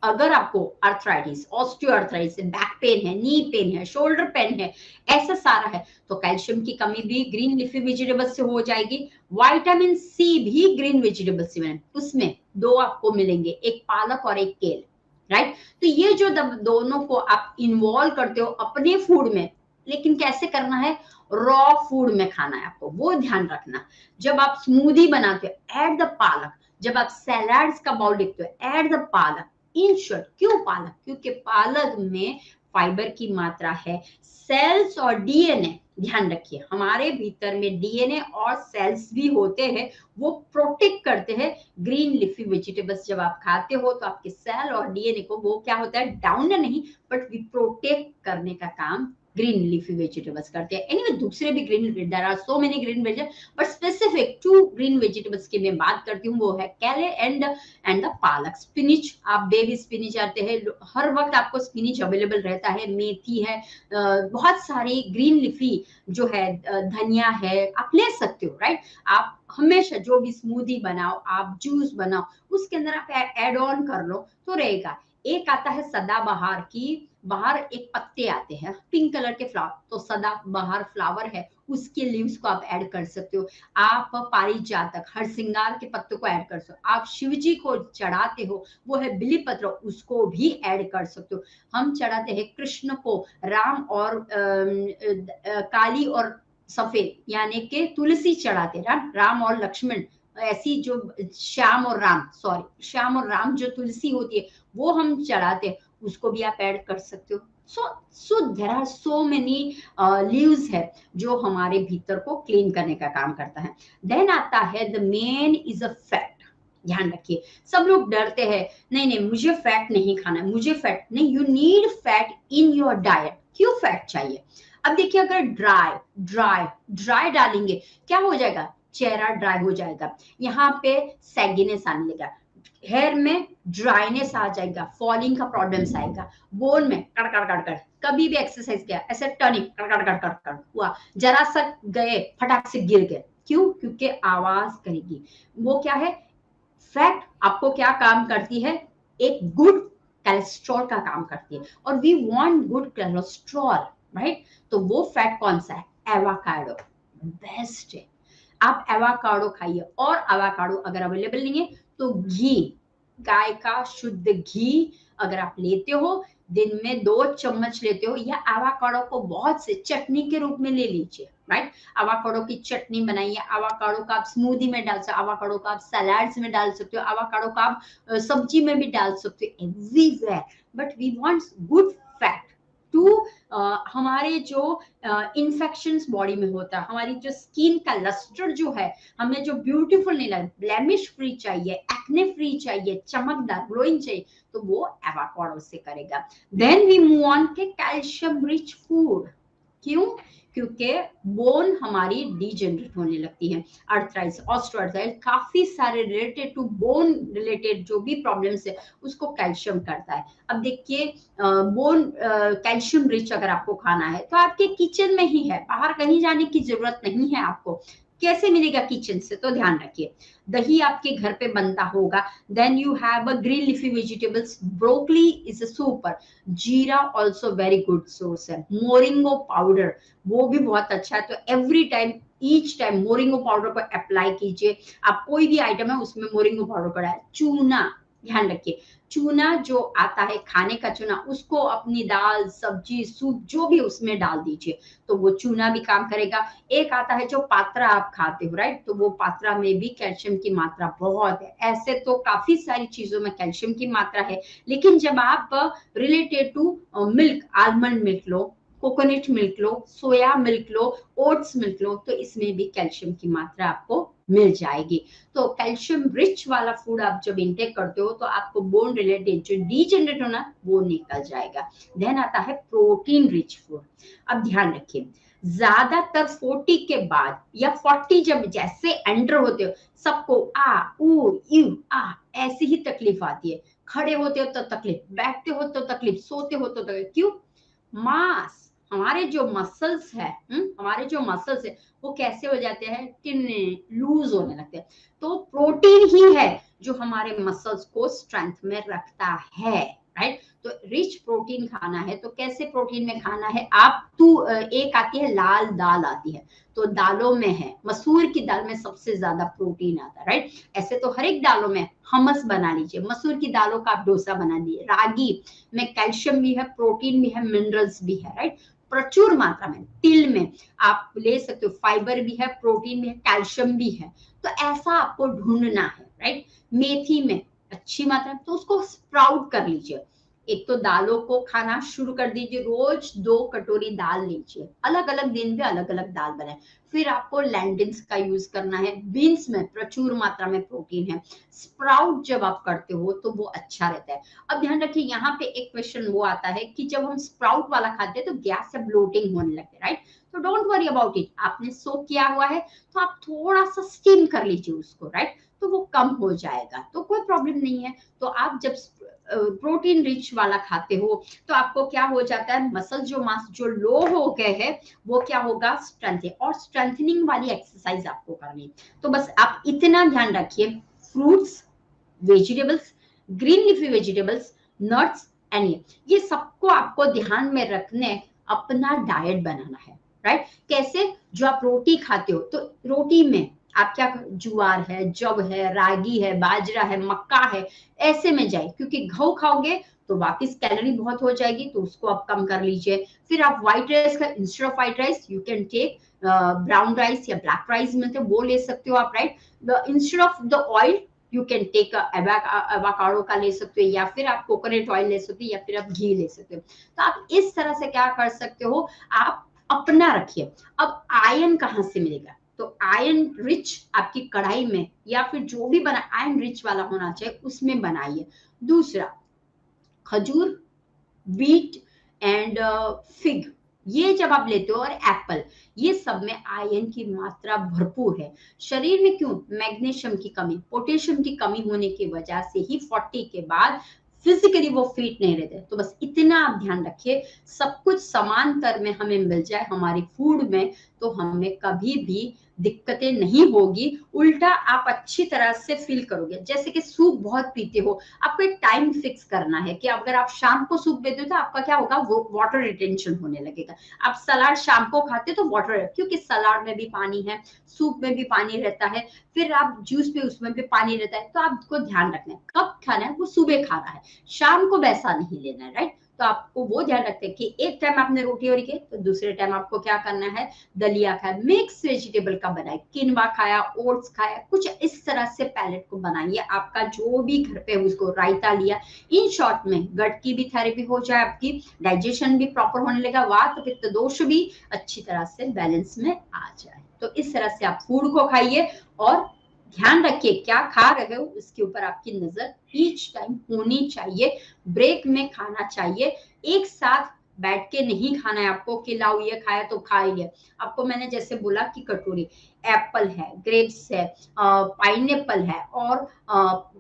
अगर आपको अर्थराइटिस, ऑस्टियोआर्थराइटिस, बैक पेन है, नी पेन है, शोल्डर पेन है, ऐसा सारा है, तो कैल्शियम की कमी भी ग्रीन लीफी वेजिटेबल्स से हो जाएगी। विटामिन सी भी ग्रीन वेजिटेबल्स से मिले, उसमें दो आपको मिलेंगे, एक पालक और एक केल, राइट? तो ये जो दोनों को आप इन्वॉल्व करते हो अपने फूड में, लेकिन कैसे करना है, रॉ फूड में खाना है आपको, वो ध्यान रखना। जब आप स्मूदी बनाते हो, ऐड द पालक, जब आप सैलाड्स का बाउल देखते हो, ऐड द पालक। इन शॉर्ट, क्यों पालक? क्योंकि पालक में फाइबर की मात्रा है। सेल्स और डीएनए, ध्यान रखिए, हमारे भीतर में डीएनए और सेल्स भी होते हैं, वो प्रोटेक्ट करते हैं ग्रीन लिफी वेजिटेबल्स। जब आप खाते हो तो आपके सेल और डीएनए को वो क्या होता है, डाउन नहीं, बट वी प्रोटेक्ट करने का काम ग्रीन लीफी वेजिटेबल्स करते हैं। एनीवे दूसरे भी green, there are so many green vegetables, but specific 2 green vegetables की मैं बात करती हूँ, वो है kale and the palak. Spinach, आप बेबी स्पिनिच आते हैं, हर वक्त आपको स्पिनिच अवेलेबल रहता है, मेथी है, बहुत सारी ग्रीन लिफी जो है, धनिया है, आप ले सकते हो, राइट? आप हमेशा जो भी स्मूदी बनाओ, आप जूस बनाओ, उसके अंदर आप एड ऑन कर लो तो रहेगा। एक आता है सदाबहार की, बाहर एक पत्ते आते हैं पिंक कलर के फ्लावर, तो सदाबहार फ्लावर है, उसके लीव्स को आप ऐड कर सकते हो। आप पारिजातक, हर श्रृंगार के पत्तों को ऐड कर सकते हो। आप शिव जी को चढ़ाते हो, वो है बिली पत्र, उसको भी ऐड कर सकते हो। हम चढ़ाते हैं कृष्ण को, राम और काली और सफेद, यानी कि तुलसी चढ़ाते हैं, राम और लक्ष्मण, ऐसी जो श्याम और राम, सॉरी श्याम और राम जो तुलसी होती है वो हम चढ़ाते हैं, उसको भी आप ऐड कर सकते हो। So there are so many leaves है जो हमारे भीतर को क्लीन करने का काम करता है। देन आता है the main is a fat. ध्यान रखिए, सब लोग डरते हैं, नहीं नहीं मुझे फैट नहीं खाना है, मुझे फैट नहीं, you need fat in your diet. क्यों फैट चाहिए? अब देखिए, अगर ड्राई ड्राई ड्राई डालेंगे क्या हो जाएगा, चेहरा ड्राई हो जाएगा, यहाँ पे सैगिनेस आने लगेगा, हेयर में ड्राइनेस आ जाएगा, फॉलिंग का प्रॉब्लम्स आएगा, बोन में कड़कड़ कड़कड़, कभी भी एक्सरसाइज किया ऐसे टर्निंग कड़कड़ कड़कड़ कड़ हुआ, जरा सा गए फटाक से गिर गए, क्यों? क्योंकि आवाज करेगी। वो क्या है, फैट आपको क्या काम करती है, एक गुड कोलेस्ट्रॉल का काम करती है, और we want good cholesterol, right? तो वो फैट कौन सा है, एवोकाडो बेस्ट है। आप एवोकाडो खाइए, और एवोकाडो अगर अवेलेबल नहीं है तो घी, गाय का शुद्ध घी अगर आप लेते हो, दिन में 2 चम्मच लेते हो, या एवोकाडो को बहुत से चटनी के रूप में ले लीजिए, राइट? एवोकाडो की चटनी बनाइए, एवोकाडो का आप स्मूदी में डाल सकते हो, एवोकाडो का आप सलाड्स में डाल सकते हो, एवोकाडो का आप सब्जी में भी डाल सकते हो, everywhere. But we want good fat to हमारे जो इन्फेक्शंस बॉडी में होता है, हमारी जो स्किन का लस्टर जो है, हमें जो ब्यूटीफुल नहीं लगे, ब्लेमिश फ्री चाहिए, एक्ने फ्री चाहिए, चमकदार ग्लोइंग चाहिए, तो वो एवोकाडो से करेगा। देन वी मूव ऑन के कैल्शियम रिच फूड। क्यों? क्योंकि बोन हमारी डीजेनरेट होने लगती है, अर्थराइटिस, ऑस्टियोआर्थराइटिस, काफी सारे रिलेटेड टू बोन रिलेटेड जो भी प्रॉब्लम्स है उसको कैल्शियम करता है। अब देखिए, बोन कैल्शियम रिच अगर आपको खाना है तो आपके किचन में ही है, बाहर कहीं जाने की जरूरत नहीं है आपको। कैसे मिलेगा किचन से, तो ध्यान रखिए। दही आपके घर पे बनता होगा, then you have a green leafy vegetables, broccoli is a super, jeera also very good source है, मोरिंगो पाउडर वो भी बहुत अच्छा है। तो every time each time moringa powder को अप्लाई कीजिए। आप कोई भी आइटम है उसमें मोरिंगो पाउडर को डालें। चूना, ध्यान रखिए, चूना जो आता है खाने का चूना, उसको अपनी दाल सब्जी सूप जो भी उसमें डाल दीजिए, तो वो चूना भी काम करेगा। एक आता है जो पात्रा आप खाते हो, राइट, तो वो पात्रा में भी कैल्शियम की मात्रा बहुत है। ऐसे तो काफी सारी चीजों में कैल्शियम की मात्रा है, लेकिन जब आप related to milk, almond milk लो, कोकोनट मिल्क लो, सोया मिल्क लो, ओट्स मिल्क लो, तो इसमें भी कैल्शियम की मात्रा आपको मिल जाएगी। तो कैल्शियम रिच वाला फूड आप जब इंटेक करते हो तो आपको बोन रिलेटेड जो डीजेनरेट होना वो निकल जाएगा। देन आता है प्रोटीन रिच फूड। अब ध्यान रखिए, ज्यादातर 40 के बाद या 40 जब जैसे एंटर होते हो, सबको आ ऊ यू आ ऐसी ही तकलीफ आती है। खड़े होते हो तो तकलीफ, बैठते हो तो तकलीफ, सोते हो तो तकलीफ। क्यों? मास, हमारे जो मसल्स है, हमारे जो मसल्स है वो कैसे हो जाते हैं, टिन्ने लूज होने लगते हैं। तो प्रोटीन ही है जो हमारे मसल्स को स्ट्रेंथ में रखता है, राइट। तो रिच प्रोटीन खाना है, तो कैसे प्रोटीन में खाना है आप, एक आती है लाल दाल आती है, तो दालों में है मसूर की दाल में सबसे ज्यादा प्रोटीन आता है, राइट। ऐसे तो हर एक दालों में, हमस बना लीजिए, मसूर की दालों का आप डोसा बना लीजिए। रागी में कैल्शियम भी है, प्रोटीन भी है, मिनरल्स भी है, राइट, प्रचुर मात्रा में। तिल में आप ले सकते हो, फाइबर भी है, प्रोटीन भी है, कैल्शियम भी है। तो ऐसा आपको ढूंढना है, राइट। मेथी में अच्छी मात्रा में, तो उसको स्प्राउट कर लीजिए। एक तो दालों को खाना शुरू कर दीजिए, रोज 2 कटोरी दाल लीजिए, अलग अलग दिन पे अलग अलग दाल बनाए। फिर आपको लैंडिल्स का यूज करना है, बीन्स में प्रचुर मात्रा में प्रोटीन है। स्प्राउट जब आप करते हो तो वो अच्छा रहता है। अब ध्यान रखिए, यहाँ पे एक क्वेश्चन वो आता है कि जब हम स्प्राउट वाला खाते हैं तो गैस से ब्लोटिंग होने लगती है, राइट। तो डोंट वरी अबाउट इट, आपने सोक किया हुआ है तो आप थोड़ा सा स्टीम कर लीजिए उसको, राइट, तो वो कम हो जाएगा, तो कोई प्रॉब्लम नहीं है। तो आप जब प्रोटीन रिच वाला खाते हो तो आपको क्या हो जाता है, मसल जो मास जो लो हो गए हैं वो क्या होगा, स्ट्रेंथ, और स्ट्रेंथनिंग वाली एक्सरसाइज आपको करनी है। तो बस आप इतना ध्यान रखिए, fruits, vegetables, green leafy vegetables, nuts and ये सबको आपको ध्यान में रखने अपना डाइट बनाना है, राइट। कैसे, जो आप रोटी खाते हो तो रोटी में आप क्या, जुआर है, जव है, रागी है, बाजरा है, मक्का है, ऐसे में जाए, क्योंकि घऊ खाओगे तो वापस कैलोरी बहुत हो जाएगी, तो उसको आप कम कर लीजिए। फिर आप व्हाइट राइस का, instead of white rice you can take brown rice या ब्लैक राइस मिलते हैं वो ले सकते हो आप, right. Instead of the oil you can take avocado का ले सकते हो, या फिर आप कोकोनट ऑयल ले सकते हो, या फिर आप घी ले सकते हो। तो आप इस तरह से क्या कर सकते हो, आप अपना रखिए। अब आयरन कहाँ से मिलेगा, तो आयरन रिच आपकी कढ़ाई में या फिर जो भी बना आयरन रिच वाला होना चाहिए उसमें बनाइए। दूसरा, खजूर, व्हीट एंड फिग, ये जब आप लेते हो, और एप्पल, ये सब में आयरन की मात्रा भरपूर है। शरीर में क्यों, मैग्नीशियम की कमी, पोटेशियम की कमी होने की वजह से ही 40 के बाद फिजिकली वो फिट नहीं रहते। तो बस इतना आप ध्यान रखिए, सब कुछ समांतर में हमें मिल जाए हमारी फूड में, तो हमें कभी भी दिक्कतें नहीं होगी, उल्टा आप अच्छी तरह से फील करोगे। जैसे कि सूप बहुत पीते हो, आपको एक टाइम फिक्स करना है कि अगर आप शाम को सूप पीते हो तो आपका क्या होगा, वो वाटर रिटेंशन होने लगेगा। आप सलाद शाम को खाते हो तो वाटर, क्योंकि सलाद में भी पानी है, सूप में भी पानी रहता है, फिर आप जूस पे उसमें भी पानी रहता है। तो आपको ध्यान रखना है कब खाना है, वो सुबह खाना है, शाम को वैसा नहीं लेना है, राइट। तो आपको वो ध्यान रखते हैं कि एक टाइम आपने रोटी और की तो दूसरे टाइम आपको क्या करना है, दलिया खाया, मिक्स वेजिटेबल का बनाए, किनवा खाया, ओट्स खाया, कुछ इस तरह से पैलेट को बनाइए। आपका जो भी घर पे उसको रायता लिया, इन शॉर्ट में गट की भी थेरेपी हो जाए, आपकी डाइजेशन भी प्रॉपर होने लगा, वात पित्त दोष भी अच्छी तरह से बैलेंस में आ जाए। तो इस तरह से आप फूड को खाइए, और ध्यान रखिए क्या खा रहे हो उसके ऊपर आपकी नजर ईच टाइम होनी चाहिए। ब्रेक में खाना चाहिए, एक साथ बैठ के नहीं खाना है आपको कि लाओ ये खाया तो खा ही लिया। आपको मैंने जैसे बोला कि कटोरी, एप्पल है, ग्रेप्स है, पाइनएप्पल है, और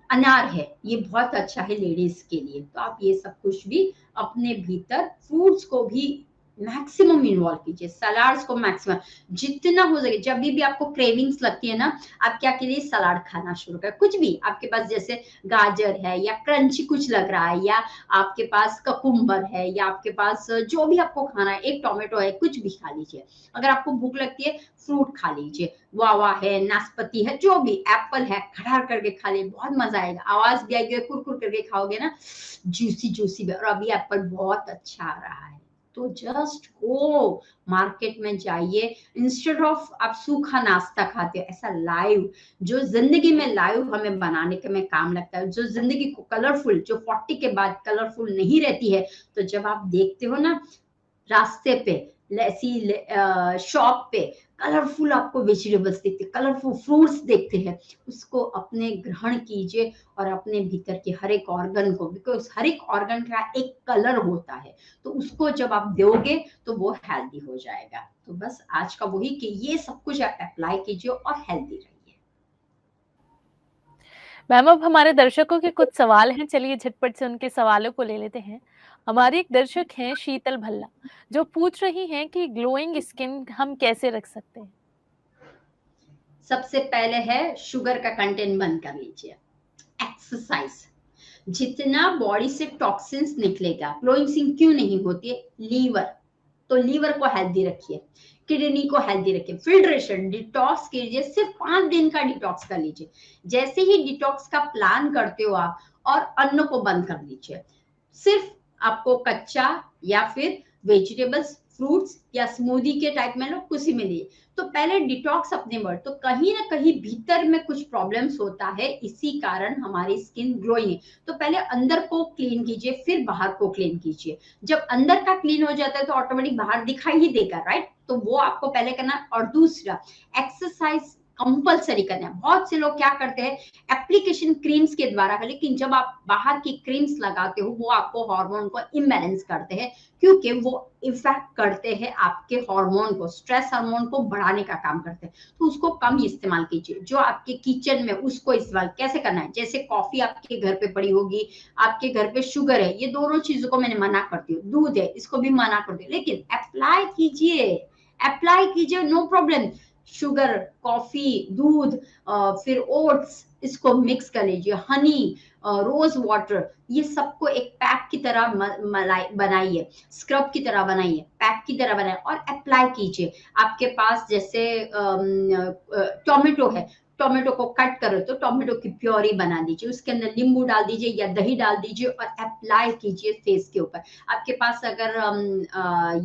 अनार है, ये बहुत अच्छा है लेडीज के लिए। तो आप ये सब कुछ भी अपने भीतर, फ्रूट्स को भी मैक्सिमम इन्वॉल्व कीजिए, सलाड्स को मैक्सिमम जितना हो सके। जब भी आपको क्रेविंग्स लगती है ना, आप क्या कीजिए, सलाड खाना शुरू करें। कुछ भी आपके पास, जैसे गाजर है या क्रंची कुछ लग रहा है, या आपके पास ककुम्बर है, या आपके पास जो भी आपको खाना है, एक टोमेटो है, कुछ भी खा लीजिए। अगर आपको भूख लगती है, फ्रूट खा लीजिए, गुआवा है, नाशपाती है, जो भी, एप्पल है, खड़ा करके खा लीजिए, बहुत मजा आएगा, आवाज भी आएगी, कुरकुर करके खाओगे ना, जूसी जूसी। और अभी एप्पल बहुत अच्छा आ रहा है, तो जस्ट गो, मार्केट में जाइए, इंस्टेड ऑफ आप सूखा नाश्ता खाते हो, ऐसा लाइव, जो जिंदगी में लाइव हमें बनाने के में काम लगता है, जो जिंदगी को कलरफुल, जो 40 के बाद कलरफुल नहीं रहती है, तो जब आप देखते हो ना रास्ते पे, ऐसी शॉप पे कलरफुल आपको वेजिटेबल्स दिखते, कलरफुल फ्रूट्स देखते हैं, उसको अपने ग्रहण कीजिए और अपने भीतर के हर एक ऑर्गन को, बिकॉज हर एक ऑर्गन का एक कलर होता है, तो उसको जब आप दोगे तो वो हेल्दी हो जाएगा। तो बस आज का वही कि ये सब कुछ आप अप्लाई कीजिए और हेल्दी रहिए। मैम अब हमारे दर्शकों के कुछ सवाल हैं, चलिए झटपट से उनके सवालों को ले लेते हैं। हमारी एक दर्शक हैं शीतल भल्ला, जो पूछ रही हैं कि ग्लोइंग स्किन हम कैसे रख सकते हैं। सबसे पहले है शुगर का कंटेंट बंद कर लीजिए, एक्सरसाइज, जितना बॉडी से टॉक्सिन्स निकलेगा, ग्लोइंग स्किन क्यों नहीं होती है, लीवर, तो लीवर को हेल्दी रखिए, किडनी को हेल्दी रखिए, फिल्ट्रेशन, डिटॉक्स कीजिए, सिर्फ 5 दिन का डिटॉक्स कर लीजिए। जैसे ही डिटॉक्स का प्लान करते हो आप, और अन्न को बंद कर लीजिए, सिर्फ आपको कच्चा या फिर वेजिटेबल्स, फ्रूट्स या स्मूदी के टाइप में लो, कुछ में लिए। तो पहले डिटॉक्स अपने वर्ड, तो कहीं ना कहीं भीतर में कुछ प्रॉब्लम्स होता है, इसी कारण हमारी स्किन ग्लोइंग है। तो पहले अंदर को क्लीन कीजिए, फिर बाहर को क्लीन कीजिए। जब अंदर का क्लीन हो जाता है तो ऑटोमेटिक बाहर दिखाई ही देगा, राइट, तो वो आपको पहले करना। और दूसरा, एक्सरसाइज कंपलसरी करना है। बहुत से लोग क्या करते हैं, एप्लीकेशन क्रीम्स के द्वारा, लेकिन जब आप बाहर की क्रीम्स लगाते हो, वो आपको हार्मोन को इम्बैलेंस करते हैं, क्योंकि वो इफेक्ट करते हैं आपके हार्मोन को, स्ट्रेस हार्मोन को बढ़ाने का काम करते हैं। तो उसको कम इस्तेमाल कीजिए। जो आपके किचन में, उसको इस्तेमाल कैसे करना है, जैसे कॉफी आपके घर पे पड़ी होगी, आपके घर पे शुगर है, ये दोनों चीजों को मैंने मना करती हूँ, दूध है, इसको भी मना करती हूँ, लेकिन अप्लाई कीजिए, अप्लाई कीजिए, नो प्रॉब्लम। शुगर, कॉफी, दूध, फिर ओट्स, इसको मिक्स कर लीजिए, हनी, रोज वाटर, ये सबको एक पैक की तरह बनाइए, स्क्रब की तरह बनाइए, पैक की तरह बनाइए और अप्लाई कीजिए। आपके पास जैसे टोमेटो है, टोमेटो को कट करो तो टोमेटो की प्योरी बना दीजिए, उसके अंदर नींबू डाल दीजिए या दही डाल दीजिए और अप्लाई कीजिए फेस के ऊपर। आपके पास अगर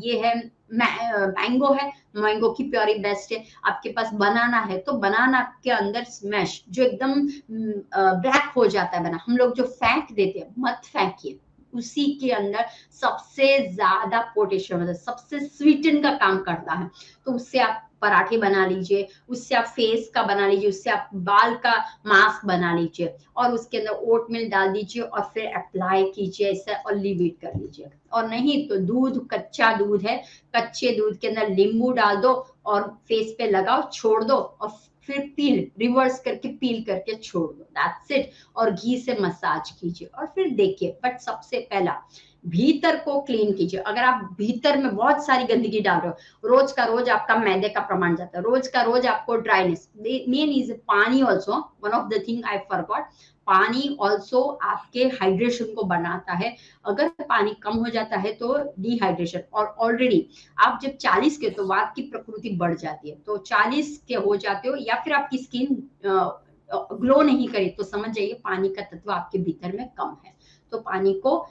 ये है, मैंगो है, मैंगो की प्योरी बेस्ट है। आपके पास बनाना है तो बनाना के अंदर स्मैश, जो एकदम ब्लैक हो जाता है बना, हम लोग जो फेंक देते हैं, मत फेंकिए, उसी के अंदर सबसे ज्यादा पोटेशियम होता है, सबसे स्वीटन का काम करता है। तो उससे आप पराठे बना लीजिए, उससे आप फेस का बना लीजिए, उससे आप बाल का मास्क बना लीजिए, और उसके अंदर ओट मिल डाल दीजिए और फिर अप्लाई कीजिए ऐसा, और लीव इट कर लीजिए। और नहीं तो दूध, कच्चा दूध है, कच्चे दूध के अंदर नींबू डाल दो और फेस पे लगाओ, छोड़ दो, और फिर पील, रिवर्स करके पील करके छोड़ दो, दैट्स इट। और घी से मसाज कीजिए और फिर देखिए। बट सबसे पहला भीतर को क्लीन कीजिए। अगर आप भीतर में बहुत सारी गंदगी डाल रहे हो, रोज का रोज आपका मैदे का प्रमाण जाता है, रोज का रोज आपको ड्राइनेस, मेन इज पानी also, one of the thing I forgot, पानी ऑल्सो आपके हाइड्रेशन को बनाता है। अगर पानी कम हो जाता है तो डिहाइड्रेशन, और ऑलरेडी आप जब 40 के, तो वात की प्रकृति बढ़ जाती है, तो 40 के हो जाते हो या फिर आपकी स्किन ग्लो नहीं करी, तो समझ जाइए पानी का तत्व आपके भीतर में कम है, तो पानी को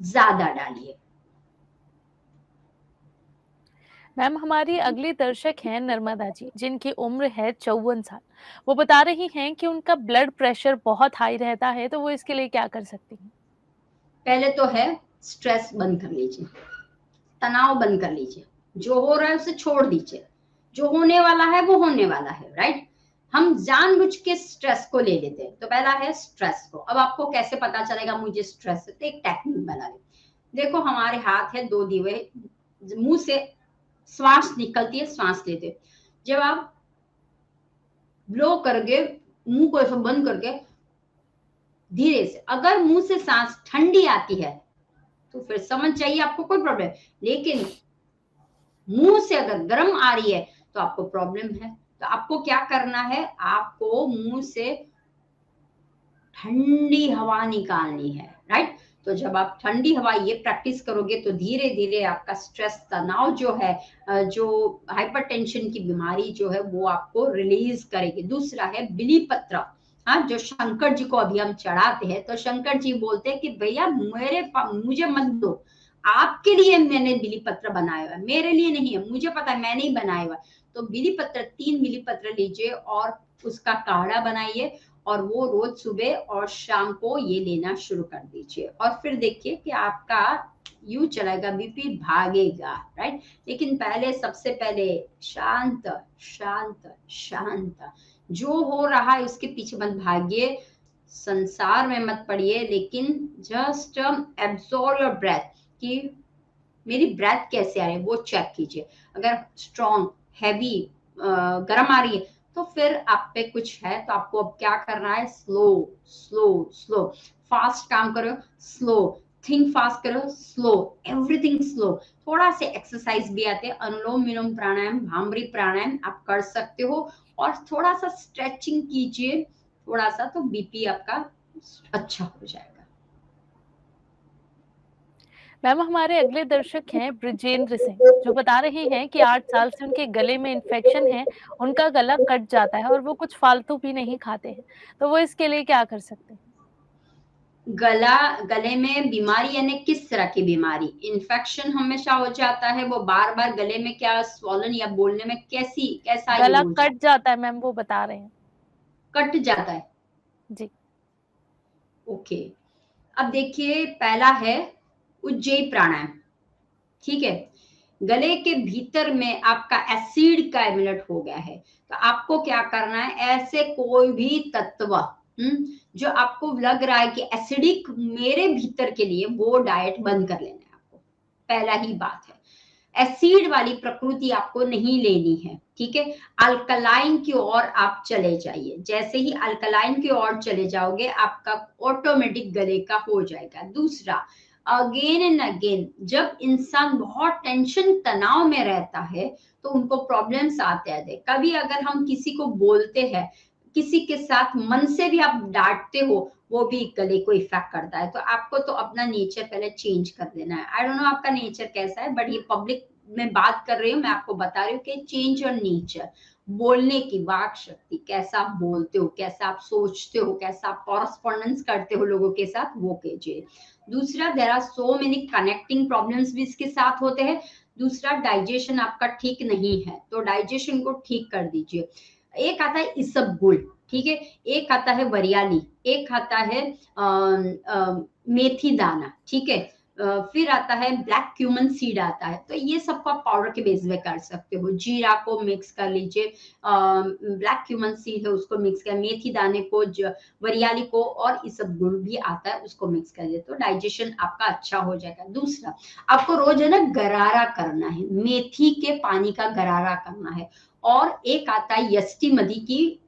ज्यादा डालिए। मैम हमारी अगली दर्शक हैं नर्मदा जी, जिनकी उम्र है 54 साल। वो बता रही हैं कि उनका ब्लड प्रेशर बहुत हाई रहता है, तो वो इसके लिए क्या कर सकती हैं। पहले तो है स्ट्रेस बंद कर लीजिए, तनाव बंद कर लीजिए, जो हो रहा है उसे छोड़ दीजिए, जो होने वाला है वो होने वाला है, राइट। हम जानबूझ के स्ट्रेस को ले लेते हैं। तो पहला है स्ट्रेस को, अब आपको कैसे पता चलेगा मुझे स्ट्रेस है, तो एक टेक्निक बना ले। देखो हमारे हाथ है, 2 दिए हुए, मुंह से श्वास निकलती है, श्वास लेते, जब आप ब्लो करके मुंह को ऐसा बंद करके धीरे से, अगर मुंह से सांस ठंडी आती है तो फिर समझ जाइए आपको कोई प्रॉब्लम। लेकिन मुंह से अगर गर्म आ रही है तो आपको प्रॉब्लम है। तो आपको क्या करना है, आपको मुंह से ठंडी हवा निकालनी है, राइट। तो जब आप ठंडी हवा ये प्रैक्टिस करोगे तो धीरे धीरे आपका स्ट्रेस, तनाव जो है, जो हाइपरटेंशन की बीमारी जो है वो आपको रिलीज करेगी। दूसरा है बिली पत्र। हाँ, जो शंकर जी को अभी हम चढ़ाते हैं, तो शंकर जी बोलते हैं कि भैया मुझे मत दो, आपके लिए मैंने बिली पत्र बनाया हुआ है, मेरे लिए नहीं है, मुझे पता है मैंने ही बनाया हुआ। तो बिली पत्र, 3 बिली पत्र लीजिए और उसका काढ़ा बनाइए और वो रोज सुबह और शाम को ये लेना शुरू कर दीजिए, और फिर देखिए कि आपका यूं चलेगा, बीपी भागेगा, राइट। लेकिन पहले, सबसे पहले शांत शांत शांत, जो हो रहा है उसके पीछे मत भागिए, संसार में मत पड़िए, लेकिन जस्ट एब्जॉर्ब योर ब्रेथ कि मेरी ब्रेथ कैसे आ रही है वो चेक कीजिए। अगर स्ट्रॉन्ग, हैवी, गर्म आ रही है तो फिर आप पे कुछ है। तो आपको अब क्या करना है, स्लो स्लो स्लो, फास्ट काम करो स्लो, थिंक फास्ट करो स्लो, एवरीथिंग स्लो। थोड़ा से एक्सरसाइज भी आते हैं, अनुलोम विलोम प्राणायाम, भामरी प्राणायाम आप कर सकते हो, और थोड़ा सा स्ट्रेचिंग कीजिए थोड़ा सा, तो बीपी आपका अच्छा हो जाएगा। मैम, हमारे अगले दर्शक हैं ब्रिजेंद्र सिंह, जो बता रहे हैं कि 8 साल से उनके गले में इन्फेक्शन है, उनका गला कट जाता है और वो कुछ फालतू भी नहीं खाते हैं, तो वो इसके लिए क्या कर सकते हैं? गले में बीमारी यानी किस तरह की बीमारी? इन्फेक्शन हमेशा हो जाता है, वो बार बार गले में क्या स्वॉलन या बोलने में कैसा ये गला हो कट जाता जाता है मैम, वो बता रहे हैं। है, कट जाता है? जी। ओके, अब देखिए, पहला है उज्जयी प्राणायाम, ठीक है। गले के भीतर में आपका एसिड का एमुलेट हो गया है, तो आपको क्या करना है, ऐसे कोई भी तत्व जो आपको लग रहा है कि एसिडिक मेरे भीतर के लिए, वो डाइट बंद कर लेना है आपको। पहला ही बात है, एसिड वाली प्रकृति आपको नहीं लेनी है, ठीक है। अल्कलाइन की ओर आप चले जाइए, जैसे ही अल्कलाइन की ओर चले जाओगे आपका ऑटोमेटिक गले का हो जाएगा। दूसरा, अगेन एंड अगेन जब इंसान बहुत टेंशन, तनाव में रहता है तो उनको प्रॉब्लम्स आते हैं। कभी अगर हम किसी को बोलते हैं, किसी के साथ मन से भी आप डांटते हो, वो भी गले को इफेक्ट करता है। तो आपको तो अपना नेचर पहले चेंज कर देना है। आई डोंट नो आपका नेचर कैसा है, बट ये पब्लिक में बात कर रही हूँ, मैं आपको बता रही हूँ कि चेंज योर नेचर। बोलने की वाक शक्ति, कैसा आप बोलते हो, कैसा आप सोचते हो, कैसा आप कॉरस्पॉन्डेंस करते हो लोगों के साथ, वो कीजिए। दूसरा, there are so many connecting problems भी इसके साथ होते हैं। दूसरा, डाइजेशन आपका ठीक नहीं है, तो डाइजेशन को ठीक कर दीजिए। एक आता है इसबगुल, ठीक है, एक आता है वरियाली, एक आता है मेथी दाना, ठीक है, फिर आता है ब्लैक क्यूमन सीड आता है। तो ये सबको आप पाउडर के बेस में कर सकते हो। जीरा को मिक्स कर लीजिए, ब्लैक क्यूमन सीड है उसको मिक्स कर, मेथी दाने को, वरियाली को, और इसबगुल भी आता है उसको मिक्स कर दिए, तो डाइजेशन आपका अच्छा हो जाएगा। दूसरा, आपको रोज है ना गरारा करना है, मेथी के पानी का गरारा करना है। और एक आता है यष्टि मधि की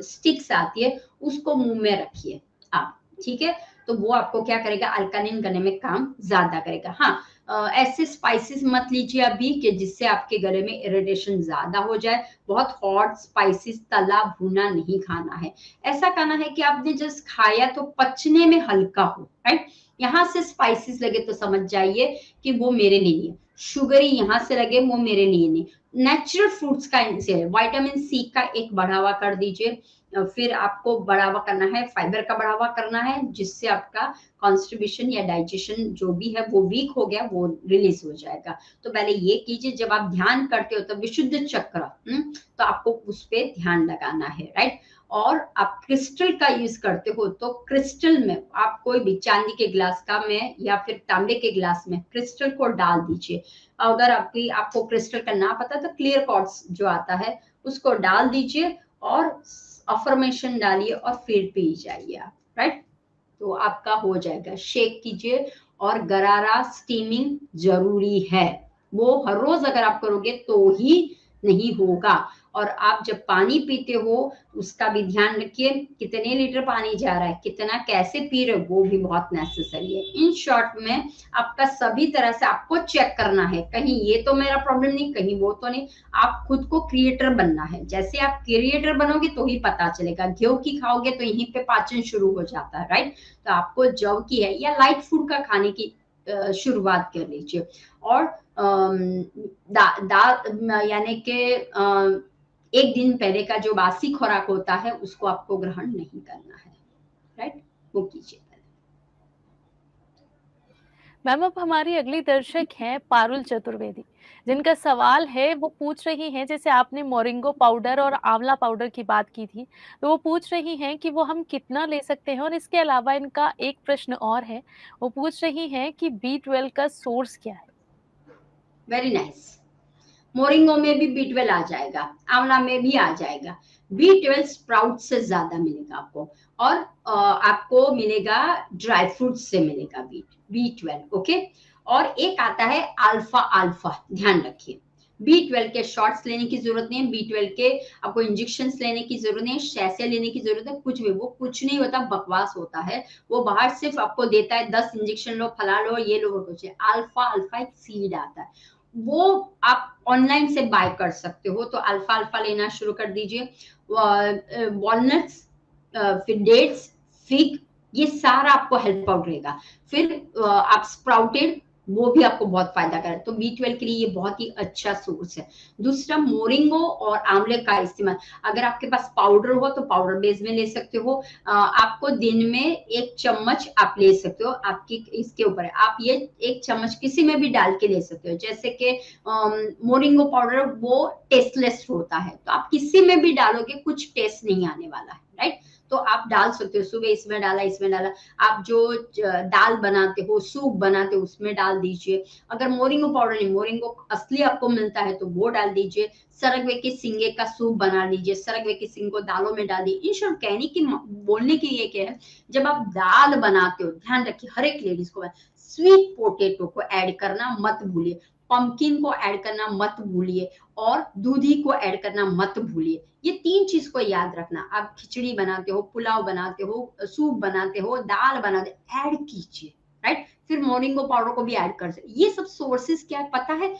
स्टिक्स आती है, उसको मुंह में रखिए आप, ठीक है। तो वो आपको क्या करेगा, अल्कालिन गले में काम ज्यादा करेगा। हाँ, ऐसे स्पाइसेस मत लीजिए अभी कि जिससे आपके गले में इरिटेशन ज्यादा हो जाए। बहुत हॉट स्पाइसेस, तला भुना नहीं खाना है। ऐसा करना है कि आपने जस्ट खाया तो पचने में हल्का हो, राइट। यहाँ से स्पाइसेस लगे तो समझ जाइए कि वो मेरे लिए नहीं है। शुगरी यहाँ से लगे, वो मेरे लिए नहीं। नेचुरल फ्रूट्स का इनसे विटामिन सी का एक बढ़ावा कर दीजिए। फिर आपको बढ़ावा करना है, फाइबर का बढ़ावा करना है, जिससे आपका कॉन्स्टिपेशन या डाइजेशन जो भी है वो वीक हो गया, वो रिलीज हो जाएगा। तो पहले ये कीजिए। जब आप ध्यान करते हो तो विशुद्ध चक्र, तो आपको उस पर ध्यान लगाना है, राइट। और आप क्रिस्टल का यूज करते हो तो क्रिस्टल में आप कोई भी चांदी के गिलास का में या फिर तांबे के गिलास में क्रिस्टल को डाल दीजिए। अगर आपको क्रिस्टल का ना पता तो क्लियर क्वार्ट्ज जो आता है उसको डाल दीजिए, और अफर्मेशन डालिए और फिर पी जाइए आप, राइट। तो आपका हो जाएगा। शेक कीजिए, और गरारा स्टीमिंग जरूरी है, वो हर रोज अगर आप करोगे तो ही नहीं होगा। और आप जब पानी पीते हो उसका भी ध्यान रखिए, कितने लीटर पानी जा रहा है, कितना कैसे पी रहे हो, वो भी बहुत नेसेसरी है। इन शॉर्ट में आपका सभी तरह से आपको चेक करना है, कहीं ये तो मेरा प्रॉब्लम नहीं, कहीं वो तो नहीं। आप खुद को क्रिएटर बनना है, जैसे आप क्रिएटर बनोगे तो ही पता चलेगा। गेहूं की खाओगे तो यहीं पे पाचन शुरू हो जाता है, राइट। तो आपको जव की है या लाइट फूड का खाने की शुरुआत कर लीजिए। और यानी कि एक दिन पहले का जो बासी खुराक होता है उसको आपको ग्रहण नहीं करना है, राइट, वो कीजिए। मैम अब हमारी अगली दर्शक हैं पारुल चतुर्वेदी, जिनका सवाल है, वो पूछ रही हैं, जैसे आपने मोरिंगो पाउडर और आंवला पाउडर की बात की थी, तो वो पूछ रही हैं कि वो हम कितना ले सकते हैं, और इसके अलावा इनका एक प्रश्न और है, वो पूछ रही हैं कि B12 का सोर्स क्या है। Very nice. मोरिंगो में भी B12 आ जाएगा, आंवला में भी आ जाएगा। B12 स्प्राउट से ज्यादा मिलेगा आपको, और आपको मिलेगा ड्राई फ्रूट से मिलेगा B12, ओके। और एक आता है अल्फा अल्फा, ध्यान रखिए। B12 के शॉट्स लेने की जरूरत नहीं है, B12 के आपको इंजेक्शन लेने की जरूरत नहीं है, शैसे लेने की जरूरत है, कुछ भी, वो कुछ नहीं होता, बकवास होता है। वो बाहर सिर्फ आपको देता है 10 इंजेक्शन लो, फला लो, ये लो, वो कुछ। अल्फा अल्फा एक सीड आता है, वो आप ऑनलाइन से बाय कर सकते हो। तो अल्फा अल्फा लेना शुरू कर दीजिए। वॉलनट्स, फिर डेट्स, फिग, ये सारा आपको हेल्प आउट रहेगा। फिर आप स्प्राउटेड, वो भी आपको बहुत फायदा करे। तो B12 के लिए ये बहुत ही अच्छा सोर्स है। दूसरा, मोरिंगो और आंवले का इस्तेमाल, अगर आपके पास पाउडर हो तो पाउडर बेस में ले सकते हो। आपको दिन में 1 चम्मच आप ले सकते हो, आपकी इसके ऊपर है। आप ये 1 चम्मच किसी में भी डाल के ले सकते हो, जैसे कि मोरिंगो पाउडर वो टेस्टलेस होता है, तो आप किसी में भी डालोगे कुछ टेस्ट नहीं आने वाला है, राइट। तो आप डाल सकते हो, सुबह इसमें डाला, इसमें डाला, आप जो दाल बनाते हो, सूप बनाते हो, उसमें डाल दीजिए। अगर मोरिंगो पाउडर नहीं, मोरिंगो असली आपको मिलता है तो वो डाल दीजिए। सरगवे के सिंगे का सूप बना लीजिए, सरगवे के सिंग को दालों में डाल दीजिए। इन शॉर्ट कहने की, बोलने की ये क्या है, जब आप दाल बनाते हो, ध्यान रखिए, हर एक लेडीज को स्वीट पोटेटो को ऐड करना मत भूलिए, पंपकिन को ऐड करना मत भूलिए, और दूधी को ऐड करना मत भूलिए। ये 3 चीज को याद रखना। आप खिचड़ी बनाते हो, पुलाव बनाते हो, सूप बनाते हो, दाल बनाते हो, ऐड कीजिए, राइट। फिर मोरिंगो पाउडर को भी ऐड कर सकते। ये सब सोर्सेस क्या है पता है,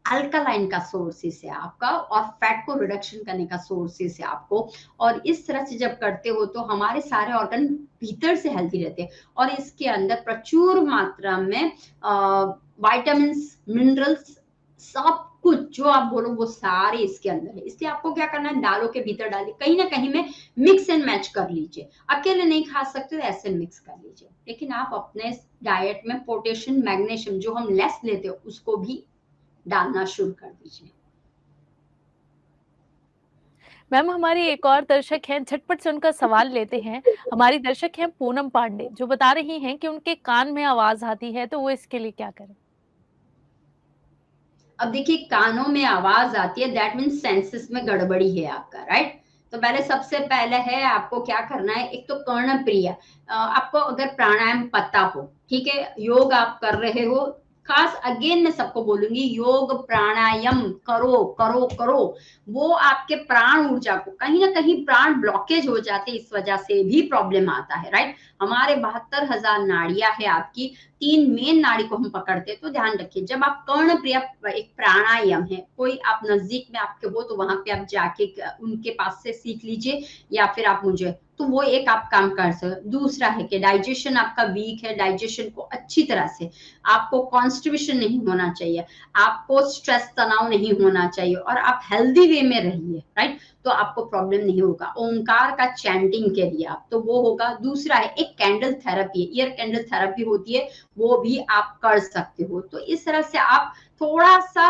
अल्कालाइन का सोर्सेस है आपका, और फैट को रिडक्शन करने का सोर्सेस है आपको। और इस तरह से जब करते हो तो हमारे सारे ऑर्गन भीतर से हेल्थी रहते हैं, और इसके अंदर प्रचुर मात्रा में विटामिन, मिनरल्स, सब कुछ जो आप बोलो वो सारे इसके अंदर है। इसलिए आपको क्या करना है, दालों के भीतर डालिए, कहीं ना कहीं में मिक्स एंड मैच कर लीजिए। अकेले नहीं खा सकते तो ऐसे मिक्स कर लीजिए। लेकिन आप अपने डाइट में पोटेशियम, मैग्नीशियम जो हम लेस लेते हो उसको भी डालना शुरू कर दीजिए। मैम हमारी एक और दर्शक हैं, झटपट से उनका सवाल लेते हैं। हमारी दर्शक हैं पूनम पांडे, जो बता रही हैं कि उनके कान में आवाज आती है, तो वो इसके लिए क्या करें। अब देखिए, कानों में आवाज आती है, दैट मीन्स सेंसेस में गड़बड़ी है आपका, राइट। तो पहले, सबसे पहले है आपको क्या करना है, एक तो कर्णप्रिय, आपको अगर प्राणायाम पता हो, ठीक है, योग आप कर रहे हो, खास अगेन मैं सबको बोलूंगी, योग प्राणायाम करो करो करो। वो आपके प्राण ऊर्जा को, कहीं ना कहीं प्राण ब्लॉकेज हो जाते, इस वजह से भी प्रॉब्लम आता है, राइट। हमारे 72,000 नाड़ियां है आपकी, 3 मेन नाड़ी को हम पकड़ते हैं। तो ध्यान रखिए, जब आप कर्णप्रिय, एक प्राणायाम है, कोई आप नजदीक में आपके हो तो वहां पे आप जाके उनके पास से सीख लीजिए, या फिर आप मुझे, तो वो एक आप काम कर सकते। दूसरा है कि डाइजेशन आपका वीक है, डाइजेशन को अच्छी तरह से, आपको कॉन्स्टिपेशन नहीं होना चाहिए, आपको स्ट्रेस, तनाव नहीं होना चाहिए, और आप हेल्दी वे में रहिए, राइट। तो आपको प्रॉब्लम नहीं होगा। ओंकार का चैंटिंग के लिए आप, तो वो होगा। दूसरा है एक candle therapy, year candle therapy होती है, वो भी आप कर सकते हो। तो इस तरह से आप थोड़ा सा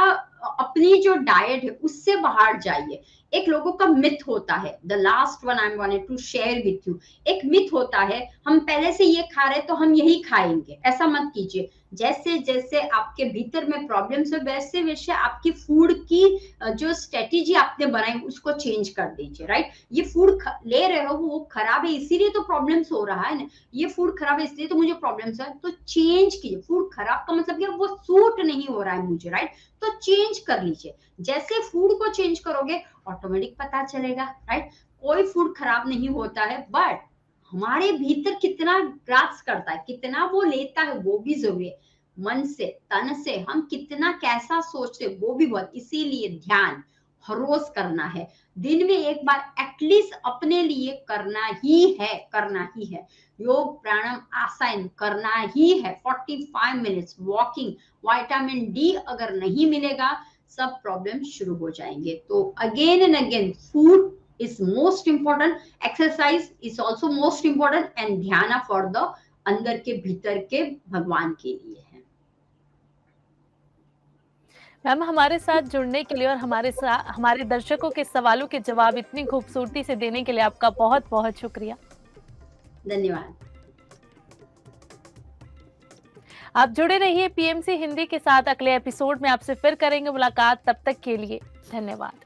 अपनी जो डाइट है उससे बाहर जाइए। एक लोगों का मिथ होता है, the last one I am wanted to share with you, एक मिथ होता है, हम पहले से ये खा रहे तो हम यही खाएंगे। ऐसा मत कीजिए। जैसे जैसे आपके भीतर में प्रॉब्लम्स है वैसे वैसे आपकी फूड की जो स्ट्रेटेजी आपने बनाई उसको चेंज कर दीजिए, राइट? ये फूड ले रहे हो वो खराब है इसीलिए तो प्रॉब्लम्स हो रहा है ना, ये फूड खराब है इसलिए तो मुझे प्रॉब्लम्स है, तो चेंज कीजिए। फूड खराब का मतलब क्या, वो सूट नहीं हो रहा है मुझे, राइट? तो चेंज कर लीजिए। जैसे फूड को चेंज करोगे ऑटोमेटिक पता चलेगा, राइट? कोई फूड खराब नहीं होता है, बट हमारे भीतर कितना ग्रास्प करता है, कितना वो लेता है वो भी जरूरी है। मन से, तन से हम कितना कैसा सोचते वो भी बहुत, इसीलिए ध्यान हर रोज करना है। दिन में एक बार एटलीस्ट अपने लिए करना ही है, करना ही है। योग प्राणायाम आसन करना ही है, 45 मिनट्स वॉकिंग। विटामिन डी अगर नहीं मिलेगा सब प्रॉब्लम शुरू हो जाएंगे। तो again and again food is most important, exercise is also most important, and ध्यान for the अंदर के भीतर के भगवान के लिए है। मैम, हमारे साथ जुड़ने के लिए और हमारे दर्शकों के सवालों के जवाब इतनी खूबसूरती से देने के लिए आपका बहुत बहुत शुक्रिया। धन्यवाद। आप जुड़े रहिए पीएमसी हिंदी के साथ। अगले एपिसोड में आपसे फिर करेंगे मुलाकात, तब तक के लिए धन्यवाद।